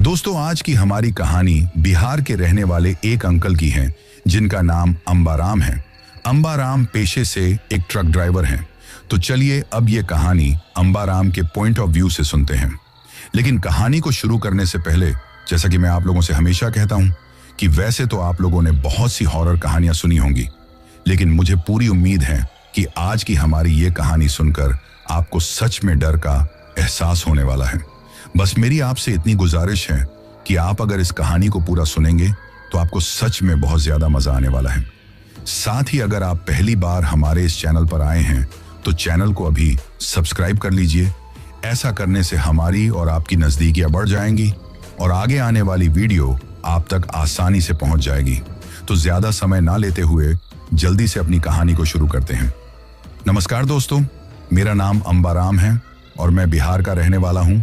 दोस्तों, आज की हमारी कहानी बिहार के रहने वाले एक अंकल की है जिनका नाम अंबाराम है। अंबाराम पेशे से एक ट्रक ड्राइवर हैं। तो चलिए अब ये कहानी अंबाराम के पॉइंट ऑफ व्यू से सुनते हैं। लेकिन कहानी को शुरू करने से पहले, जैसा कि मैं आप लोगों से हमेशा कहता हूं कि वैसे तो आप लोगों ने बहुत सी हॉरर कहानियां सुनी होंगी, लेकिन मुझे पूरी उम्मीद है कि आज की हमारी ये कहानी सुनकर आपको सच में डर का एहसास होने वाला है। बस मेरी आपसे इतनी गुजारिश है कि आप अगर इस कहानी को पूरा सुनेंगे तो आपको सच में बहुत ज्यादा मजा आने वाला है। साथ ही अगर आप पहली बार हमारे इस चैनल पर आए हैं तो चैनल को अभी सब्सक्राइब कर लीजिए। ऐसा करने से हमारी और आपकी नजदीकियां बढ़ जाएंगी और आगे आने वाली वीडियो आप तक आसानी से पहुंच जाएगी। तो ज्यादा समय ना लेते हुए जल्दी से अपनी कहानी को शुरू करते हैं। नमस्कार दोस्तों, मेरा नाम अंबाराम है और मैं बिहार का रहने वाला हूं।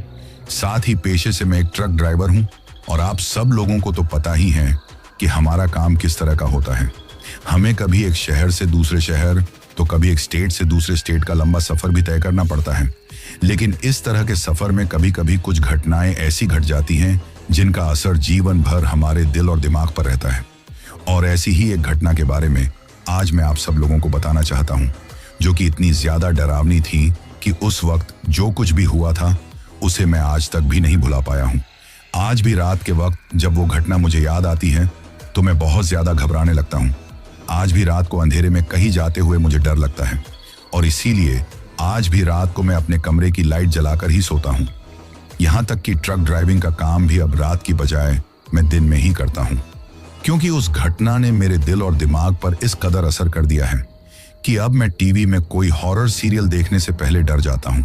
साथ ही पेशे से मैं एक ट्रक ड्राइवर हूं और आप सब लोगों को तो पता ही है कि हमारा काम किस तरह का होता है। हमें कभी एक शहर से दूसरे शहर तो कभी एक स्टेट से दूसरे स्टेट का लंबा सफर भी तय करना पड़ता है। लेकिन इस तरह के सफर में कभी कभी कुछ घटनाएं ऐसी घट जाती हैं जिनका असर जीवन भर हमारे दिल और दिमाग पर रहता है। और ऐसी ही एक घटना के बारे में आज मैं आप सब लोगों को बताना चाहता हूं, जो कि इतनी ज्यादा डरावनी थी कि उस वक्त जो कुछ भी हुआ था उसे मैं आज तक भी नहीं भुला पाया हूं। आज भी रात के वक्त जब वो घटना मुझे याद आती है तो मैं बहुत ज्यादा घबराने लगता हूं। आज भी रात को अंधेरे में कहीं जाते हुए मुझे डर लगता है और इसीलिए आज भी रात को मैं अपने कमरे की लाइट जलाकर ही सोता हूं। यहां तक कि ट्रक ड्राइविंग का काम भी अब रात की बजाय मैं दिन में ही करता हूं, क्योंकि उस घटना ने मेरे दिल और दिमाग पर इस कदर असर कर दिया है कि अब मैं टीवी में कोई हॉरर सीरियल देखने से पहले डर जाता हूं।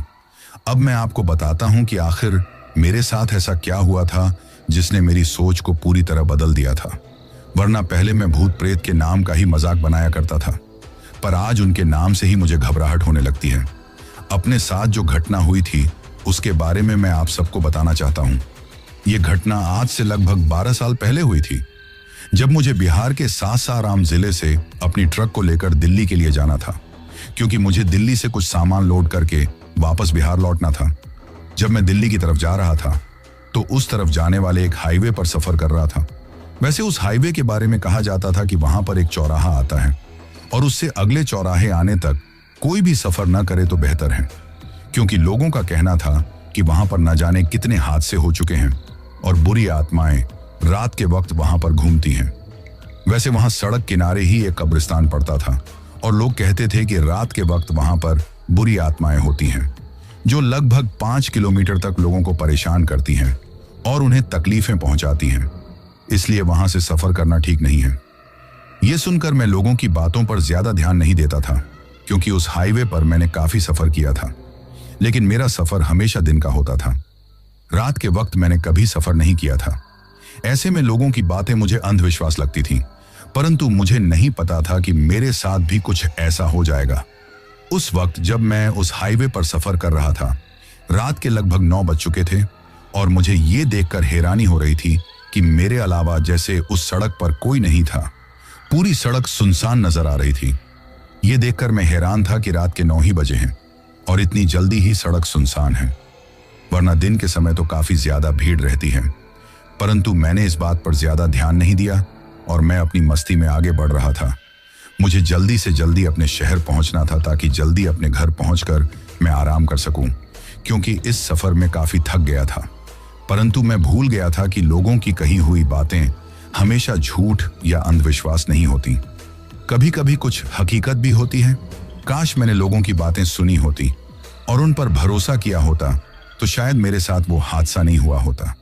अब मैं आपको बताता हूं कि आखिर मेरे साथ ऐसा क्या हुआ था जिसने मेरी सोच को पूरी तरह बदल दिया था। वरना पहले मैं भूत प्रेत के नाम का ही मजाक बनाया करता था, पर आज उनके नाम से ही मुझे घबराहट होने लगती है। अपने साथ जो घटना हुई थी उसके बारे में मैं आप सबको बताना चाहता हूं। ये घटना आज से लगभग 12 साल पहले हुई थी, जब मुझे बिहार के सासाराम जिले से अपनी ट्रक को लेकर दिल्ली के लिए जाना था, क्योंकि मुझे दिल्ली से कुछ सामान लोड करके वापस बिहार लौटना था। जब मैं दिल्ली की तरफ जा रहा था तो उस तरफ जाने वाले एक हाईवे पर सफर कर रहा था। वैसे उस हाईवे के बारे में कहा जाता था कि वहां पर एक चौराहा आता है और उससे अगले चौराहे आने तक कोई भी सफर न करे तो बेहतर है, क्योंकि लोगों का कहना था कि वहां पर न जाने कितने हादसे हो चुके हैं और बुरी आत्माएं रात के वक्त वहां पर घूमती हैं। वैसे वहां सड़क किनारे ही एक कब्रिस्तान पड़ता था और लोग कहते थे कि रात के वक्त वहां पर बुरी आत्माएं होती हैं जो लगभग 5 किलोमीटर तक लोगों को परेशान करती हैं और उन्हें तकलीफें पहुंचाती हैं। इसलिए वहां से सफर करना ठीक नहीं है। यह सुनकर मैं लोगों की बातों पर ज्यादा ध्यान नहीं देता था, क्योंकि उस हाईवे पर मैंने काफी सफर किया था। लेकिन मेरा सफर हमेशा दिन का होता था। रात के वक्त मैंने कभी सफर नहीं किया था। ऐसे में लोगों की बातें मुझे अंधविश्वास लगती थी, परंतु मुझे नहीं पता था कि मेरे साथ भी कुछ ऐसा हो जाएगा। उस वक्त जब मैं उस हाईवे पर सफर कर रहा था, रात के लगभग 9 बज चुके थे और मुझे ये देखकर हैरानी हो रही थी कि मेरे अलावा जैसे उस सड़क पर कोई नहीं था। पूरी सड़क सुनसान नजर आ रही थी। ये देखकर मैं हैरान था कि रात के 9 ही बजे हैं और इतनी जल्दी ही सड़क सुनसान है, वरना दिन के समय तो काफी ज्यादा भीड़ रहती है। परंतु मैंने इस बात पर ज्यादा ध्यान नहीं दिया और मैं अपनी मस्ती में आगे बढ़ रहा था। मुझे जल्दी से जल्दी अपने शहर पहुंचना था ताकि जल्दी अपने घर पहुंचकर मैं आराम कर सकूं, क्योंकि इस सफर में काफी थक गया था। परंतु मैं भूल गया था कि लोगों की कही हुई बातें हमेशा झूठ या अंधविश्वास नहीं होती, कभी कभी कुछ हकीकत भी होती है। काश मैंने लोगों की बातें सुनी होती और उन पर भरोसा किया होता तो शायद मेरे साथ वो हादसा नहीं हुआ होता।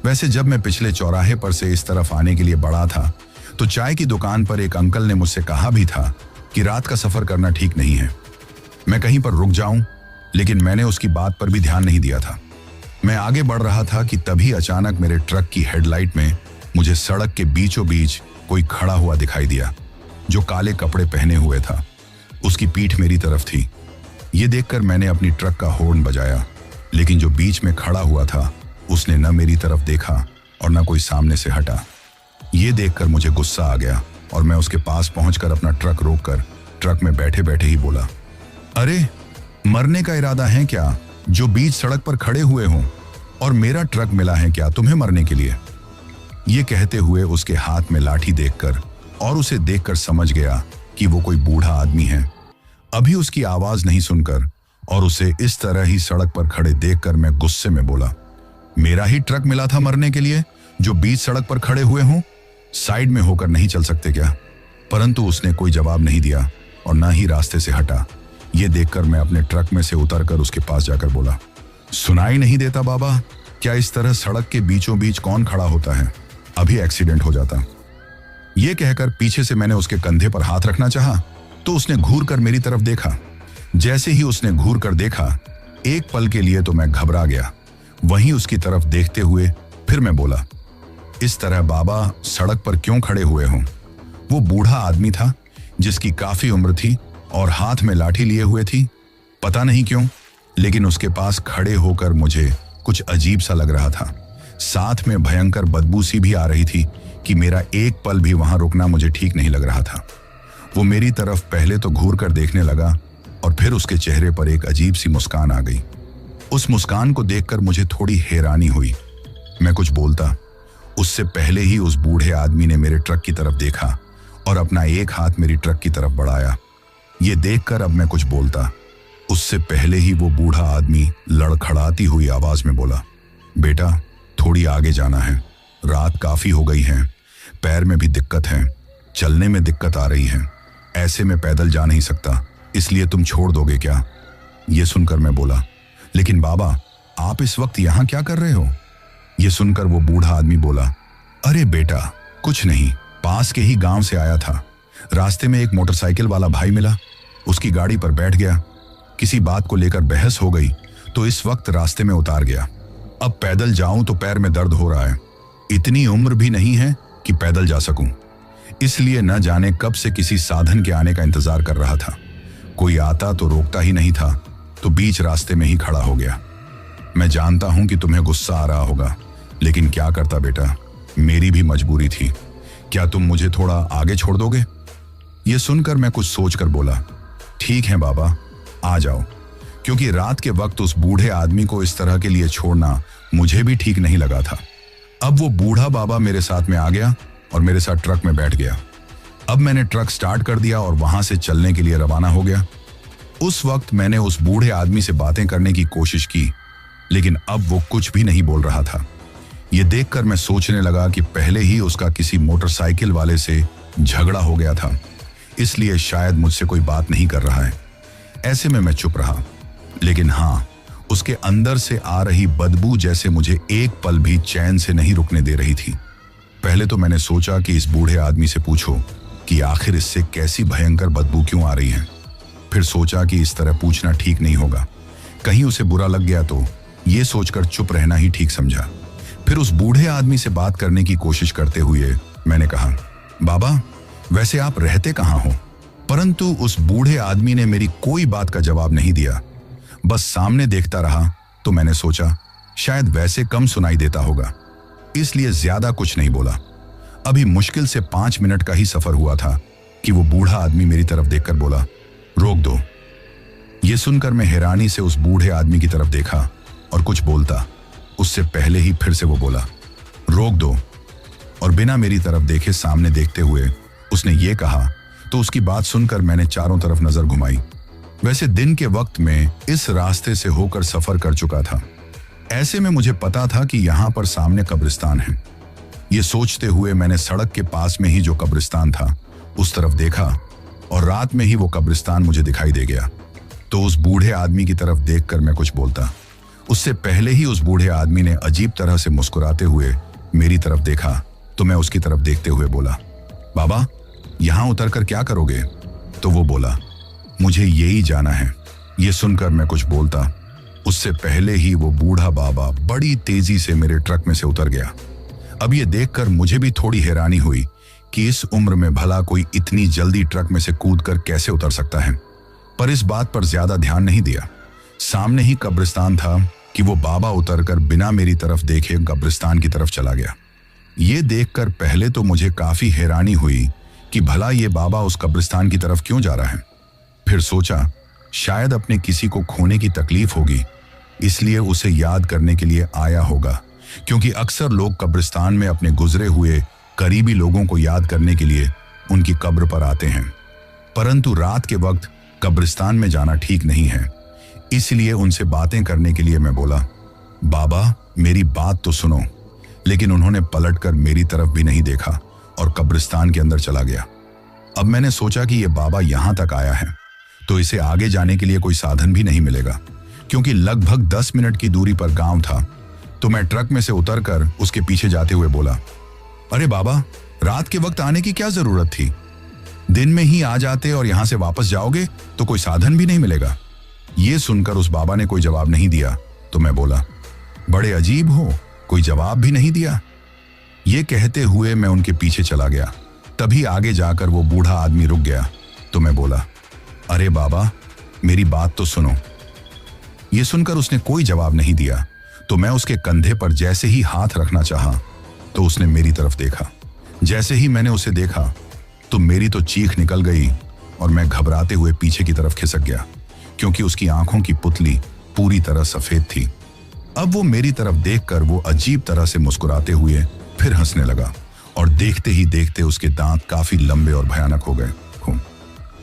वैसे जब मैं पिछले चौराहे पर से इस तरफ आने के लिए बढ़ा था तो चाय की दुकान पर एक अंकल ने मुझसे कहा भी था कि रात का सफर करना ठीक नहीं है, मैं कहीं पर रुक जाऊं, लेकिन मैंने उसकी बात पर भी ध्यान नहीं दिया था। मैं आगे बढ़ रहा था कि तभी अचानक मेरे ट्रक की हेडलाइट में मुझे सड़क के बीचों बीच कोई खड़ा हुआ दिखाई दिया, जो काले कपड़े पहने हुए था। उसकी पीठ मेरी तरफ थी। ये देखकर मैंने अपनी ट्रक का हॉर्न बजाया, लेकिन जो बीच में खड़ा हुआ था उसने न मेरी तरफ देखा और न कोई सामने से हटा। ये देखकर मुझे गुस्सा आ गया और मैं उसके पास पहुंचकर अपना ट्रक रोककर ट्रक में बैठे बैठे ही बोला, अरे मरने का इरादा है क्या जो बीच सड़क पर खड़े हुए हों? और मेरा ट्रक मिला है क्या तुम्हें मरने के लिए? ये कहते हुए उसके हाथ में लाठी देखकर और उसे देखकर समझ गया कि वो कोई बूढ़ा आदमी है। अभी उसकी आवाज नहीं सुनकर और उसे इस तरह ही सड़क पर खड़े देखकर मैं गुस्से में बोला, मेरा ही ट्रक मिला था मरने के लिए जो बीच सड़क पर खड़े हुए हों? साइड में होकर नहीं चल सकते क्या? परंतु उसने कोई जवाब नहीं दिया और ना ही रास्ते से हटा। ये देखकर मैं अपने ट्रक में से उतरकर उसके पास जाकर बोला, सुनाई नहीं देता बाबा? क्या इस तरह सड़क के बीचों बीच कौन खड़ा होता है? अभी एक्सीडेंट हो जाता। ये कहकर पीछे से मैंने उसके कंधे पर हाथ रखना चाहा तो उसने घूर कर मेरी तरफ देखा। जैसे ही उसने घूर कर देखा, एक पल के लिए तो मैं घबरा गया। वहीं उसकी तरफ देखते हुए फिर मैं बोला, इस तरह बाबा सड़क पर क्यों खड़े हुए हों? वो बूढ़ा आदमी था जिसकी काफी उम्र थी और हाथ में लाठी लिए हुए थी। पता नहीं क्यों, लेकिन उसके पास खड़े होकर मुझे कुछ अजीब सा लग रहा था। साथ में भयंकर बदबू सी भी आ रही थी कि मेरा एक पल भी वहां रुकना मुझे ठीक नहीं लग रहा था। वो मेरी तरफ पहले तो घूर कर देखने लगा और फिर उसके चेहरे पर एक अजीब सी मुस्कान आ गई। उस मुस्कान को देखकर मुझे थोड़ी हैरानी हुई। मैं कुछ बोलता उससे पहले ही उस बूढ़े आदमी ने मेरे ट्रक की तरफ देखा और अपना एक हाथ मेरी ट्रक की तरफ बढ़ाया। ये देखकर अब मैं कुछ बोलता उससे पहले ही वो बूढ़ा आदमी लड़खड़ाती हुई आवाज में बोला, बेटा थोड़ी आगे जाना है, रात काफी हो गई है, पैर में भी दिक्कत है, चलने में दिक्कत आ रही है, ऐसे में पैदल जा नहीं सकता, इसलिए तुम छोड़ दोगे क्या? ये सुनकर मैं बोला, लेकिन बाबा आप इस वक्त यहां क्या कर रहे हो? ये सुनकर वो बूढ़ा आदमी बोला, अरे बेटा कुछ नहीं, पास के ही गांव से आया था, रास्ते में एक मोटरसाइकिल वाला भाई मिला, उसकी गाड़ी पर बैठ गया, किसी बात को लेकर बहस हो गई तो इस वक्त रास्ते में उतार गया। अब पैदल जाऊं तो पैर में दर्द हो रहा है, इतनी उम्र भी नहीं है कि पैदल जा सकूं, इसलिए न जाने कब से किसी साधन के आने का इंतजार कर रहा था। कोई आता तो रोकता ही नहीं था, तो बीच रास्ते में ही खड़ा हो गया। मैं जानता हूं कि तुम्हें गुस्सा आ रहा होगा, लेकिन क्या करता बेटा, मेरी भी मजबूरी थी। क्या तुम मुझे थोड़ा आगे छोड़ दोगे? यह सुनकर मैं कुछ सोचकर बोला, ठीक है बाबा आ जाओ, क्योंकि रात के वक्त उस बूढ़े आदमी को इस तरह के लिए छोड़ना मुझे भी ठीक नहीं लगा था। अब वो बूढ़ा बाबा मेरे साथ में आ गया और मेरे साथ ट्रक में बैठ गया। अब मैंने ट्रक स्टार्ट कर दिया और वहां से चलने के लिए रवाना हो गया। उस वक्त मैंने उस बूढ़े आदमी से बातें करने की कोशिश की, लेकिन अब वो कुछ भी नहीं बोल रहा था। ये देखकर मैं सोचने लगा कि पहले ही उसका किसी मोटरसाइकिल वाले से झगड़ा हो गया था, इसलिए शायद मुझसे कोई बात नहीं कर रहा है। ऐसे में मैं चुप रहा, लेकिन हाँ, उसके अंदर से आ रही बदबू जैसे मुझे एक पल भी चैन से नहीं रुकने दे रही थी। पहले तो मैंने सोचा कि इस बूढ़े आदमी से पूछो कि आखिर इससे कैसी भयंकर बदबू क्यों आ रही है। फिर सोचा कि इस तरह पूछना ठीक नहीं होगा, कहीं उसे बुरा लग गया तो, ये सोचकर चुप रहना ही ठीक समझा। फिर उस बूढ़े आदमी से बात करने की कोशिश करते हुए मैंने कहा, बाबा वैसे आप रहते कहाँ हो? परंतु उस बूढ़े आदमी ने मेरी कोई बात का जवाब नहीं दिया, बस सामने देखता रहा। तो मैंने सोचा शायद वैसे कम सुनाई देता होगा, इसलिए ज्यादा कुछ नहीं बोला। अभी मुश्किल से 5 मिनट का ही सफर हुआ था कि वो बूढ़ा आदमी मेरी तरफ देखकर बोला, रोक दो। ये सुनकर मैं हैरानी से उस बूढ़े आदमी की तरफ देखा और कुछ बोलता उससे पहले ही फिर से वो बोला, रोक दो। और बिना मेरी तरफ देखे सामने देखते हुए उसने ये कहा तो उसकी बात सुनकर मैंने चारों तरफ नजर घुमाई। वैसे दिन के वक्त में इस रास्ते से होकर सफर कर चुका था, ऐसे में मुझे पता था कि यहाँ पर सामने कब्रिस्तान है। ये सोचते हुए मैंने सड़क के पास में ही जो कब्रिस्तान था उस तरफ देखा और रात में ही वो कब्रिस्तान मुझे दिखाई दे गया। तो उस बूढ़े आदमी की तरफ देखकर मैं कुछ बोलता उससे पहले ही उस बूढ़े आदमी ने अजीब तरह से मुस्कुराते हुए मेरी तरफ देखा। तो मैं उसकी तरफ देखते हुए बोला, बाबा यहां उतरकर क्या करोगे? तो वो बोला, मुझे यही जाना है। ये सुनकर मैं कुछ बोलता उससे पहले ही वो बूढ़ा बाबा बड़ी तेजी से मेरे ट्रक में से उतर गया। अब ये देखकर मुझे भी थोड़ी हैरानी हुई कि इस उम्र में भला कोई इतनी जल्दी ट्रक में से कूदकर कैसे उतर सकता है, पर इस बात पर ज्यादा ध्यान नहीं दिया। सामने ही कब्रिस्तान था कि वो बाबा उतरकर बिना मेरी तरफ देखे कब्रिस्तान की तरफ चला गया। ये देखकर पहले तो मुझे काफी हैरानी हुई कि भला ये बाबा उस कब्रिस्तान की तरफ क्यों जा रहा है। फिर सोचा शायद अपने किसी को खोने की तकलीफ होगी, इसलिए उसे याद करने के लिए आया होगा, क्योंकि अक्सर लोग कब्रिस्तान में अपने गुजरे हुए करीबी लोगों को याद करने के लिए उनकी कब्र पर आते हैं। परंतु रात के वक्त कब्रिस्तान में जाना ठीक नहीं है। इसलिए उनसे बातें करने के लिए मैं बोला, बाबा मेरी बात तो सुनो। लेकिन उन्होंने पलटकर मेरी तरफ भी नहीं देखा और कब्रिस्तान के अंदर चला गया। अब मैंने सोचा कि यह बाबा यहां तक आया है तो इसे आगे जाने के लिए कोई साधन भी नहीं मिलेगा, क्योंकि लगभग 10 मिनट की दूरी पर गांव था। तो मैं ट्रक में से उतरकर उसके पीछे जाते हुए बोला, अरे बाबा, रात के वक्त आने की क्या जरूरत थी? दिन में ही आ जाते और यहां से वापस जाओगे तो कोई साधन भी नहीं मिलेगा। यह सुनकर उस बाबा ने कोई जवाब नहीं दिया। तो मैं बोला, बड़े अजीब हो, कोई जवाब भी नहीं दिया। ये कहते हुए मैं उनके पीछे चला गया। तभी आगे जाकर वो बूढ़ा आदमी रुक गया। तो मैं बोला, अरे बाबा मेरी बात तो सुनो। ये सुनकर उसने कोई जवाब नहीं दिया। तो मैं उसके कंधे पर जैसे ही हाथ रखना चाहा तो उसने मेरी तरफ देखा। जैसे ही मैंने उसे देखा तो मेरी तो चीख निकल गई और मैं घबराते हुए पीछे की तरफ खिसक गया, क्योंकि उसकी आंखों की पुतली पूरी तरह सफेद थी। अब वो मेरी तरफ देखकर वो अजीब तरह से मुस्कुराते हुए फिर हंसने लगा और देखते ही देखते उसके दांत काफी लंबे और भयानक हो गए।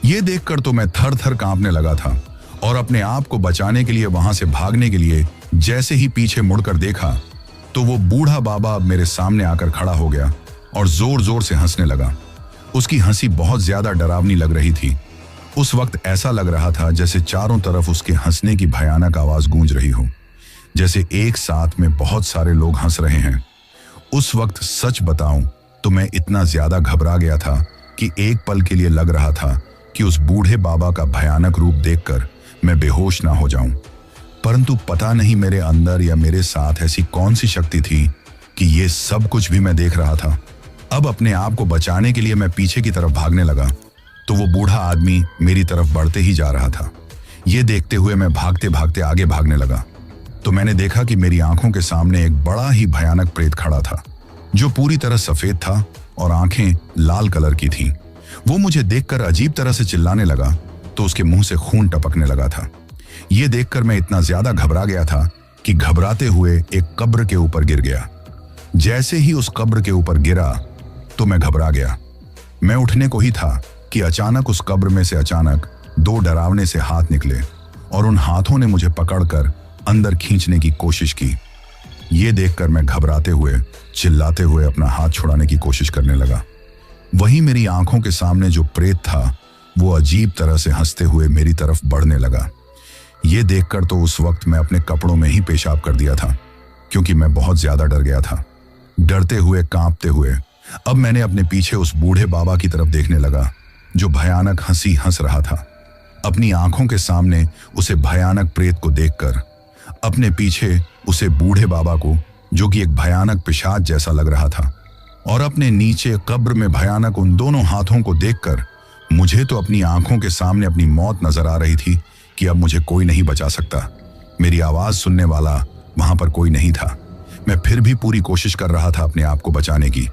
ये देखकर तो मैं थर थर कांपने लगा था और अपने आप को बचाने के लिए वहां से भागने के लिए जैसे ही पीछे मुड़कर देखा तो वो बूढ़ा बाबा अब मेरे सामने आकर खड़ा हो गया और जोर जोर से हंसने लगा। उसकी हंसी बहुत ज्यादा डरावनी लग रही थी। उस वक्त ऐसा लग रहा था जैसे चारों तरफ उसके हंसने की भयानक आवाज गूंज रही हो, जैसे एक साथ में बहुत सारे लोग हंस रहे हैं। उस वक्त सच बताऊं तो मैं इतना ज्यादा घबरा गया था कि एक पल के लिए लग रहा था कि उस बूढ़े बाबा का भयानक रूप देखकर मैं बेहोश ना हो जाऊं। परंतु पता नहीं मेरे अंदर या मेरे साथ ऐसी कौन सी शक्ति थी कि ये सब कुछ भी मैं देख रहा था। अब अपने आप को बचाने के लिए मैं पीछे की तरफ भागने लगा तो वो बूढ़ा आदमी मेरी तरफ बढ़ते ही जा रहा था। ये देखते हुए मैं भागते भागते आगे भागने लगा तो मैंने देखा कि मेरी आंखों के सामने एक बड़ा ही भयानक प्रेत खड़ा था, जो पूरी तरह सफेद था और आंखें लाल कलर की थीं। वो मुझे देखकर अजीब तरह से चिल्लाने लगा तो उसके मुंह से खून टपकने लगा था। ये देखकर मैं इतना ज्यादा घबरा गया था कि घबराते हुए एक कब्र के ऊपर गिर गया। जैसे ही उस कब्र के ऊपर गिरा तो मैं घबरा गया। मैं उठने को ही था कि अचानक उस कब्र में से अचानक 2 डरावने से हाथ निकले और उन हाथों ने मुझे पकड़कर अंदर खींचने की कोशिश की। ये देखकर मैं घबराते हुए चिल्लाते हुए अपना हाथ छुड़ाने की कोशिश करने लगा। वहीं मेरी आंखों के सामने जो प्रेत था वो अजीब तरह से हंसते हुए मेरी तरफ बढ़ने लगा। ये देखकर तो उस वक्त मैं अपने कपड़ों में ही पेशाब कर दिया था, क्योंकि मैं बहुत ज्यादा डर गया था। डरते हुए कांपते हुए अब मैंने अपने पीछे उस बूढ़े बाबा की तरफ देखने लगा, जो भयानक हंसी हंस रहा था। अपनी आंखों के सामने उसे भयानक प्रेत को देखकर, अपने पीछे उसे बूढ़े बाबा को जो कि एक भयानक पिशाच जैसा लग रहा था, और अपने नीचे कब्र में भयानक उन दोनों हाथों को देखकर मुझे तो अपनी आंखों के सामने अपनी मौत नजर आ रही थी कि अब मुझे कोई नहीं बचा सकता। मेरी आवाज सुनने वाला वहां पर कोई नहीं था। मैं फिर भी पूरी कोशिश कर रहा था अपने आप को बचाने की,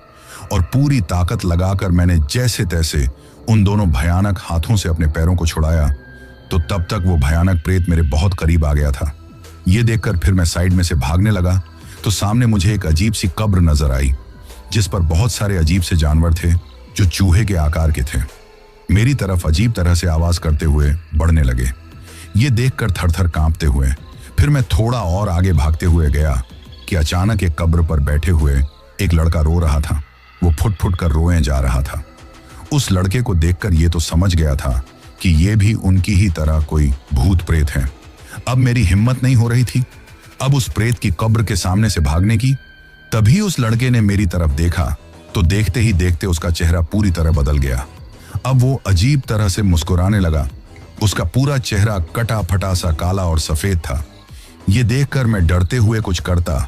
और पूरी ताकत लगाकर मैंने जैसे तैसे उन दोनों भयानक हाथों से अपने पैरों को छुड़ाया तो तब तक वो भयानक प्रेत मेरे बहुत करीब आ गया था। ये देखकर फिर मैं साइड में से भागने लगा तो सामने मुझे एक अजीब सी कब्र नजर आई, जिस पर बहुत सारे अजीब से जानवर थे जो चूहे के आकार के थे। मेरी तरफ अजीब तरह से आवाज करते हुए बढ़ने लगे। ये देखकर थर-थर कांपते हुए फिर मैं थोड़ा और आगे भागते हुए गया कि अचानक एक कब्र पर बैठे हुए एक लड़का रो रहा था। वो फुट फुट कर रोए जा रहा था। उस लड़के को देखकर ये तो समझ गया था कि ये भी उनकी ही तरह कोई भूत प्रेत है। अब मेरी हिम्मत नहीं हो रही थी अब उस प्रेत की कब्र के सामने से भागने की। तभी उस लड़के ने मेरी तरफ देखा तो देखते ही देखते उसका चेहरा पूरी तरह बदल गया। अब वो अजीब तरह से मुस्कुराने लगा। उसका पूरा चेहरा कटा फटा सा काला और सफेद था। ये देखकर मैं डरते हुए कुछ करता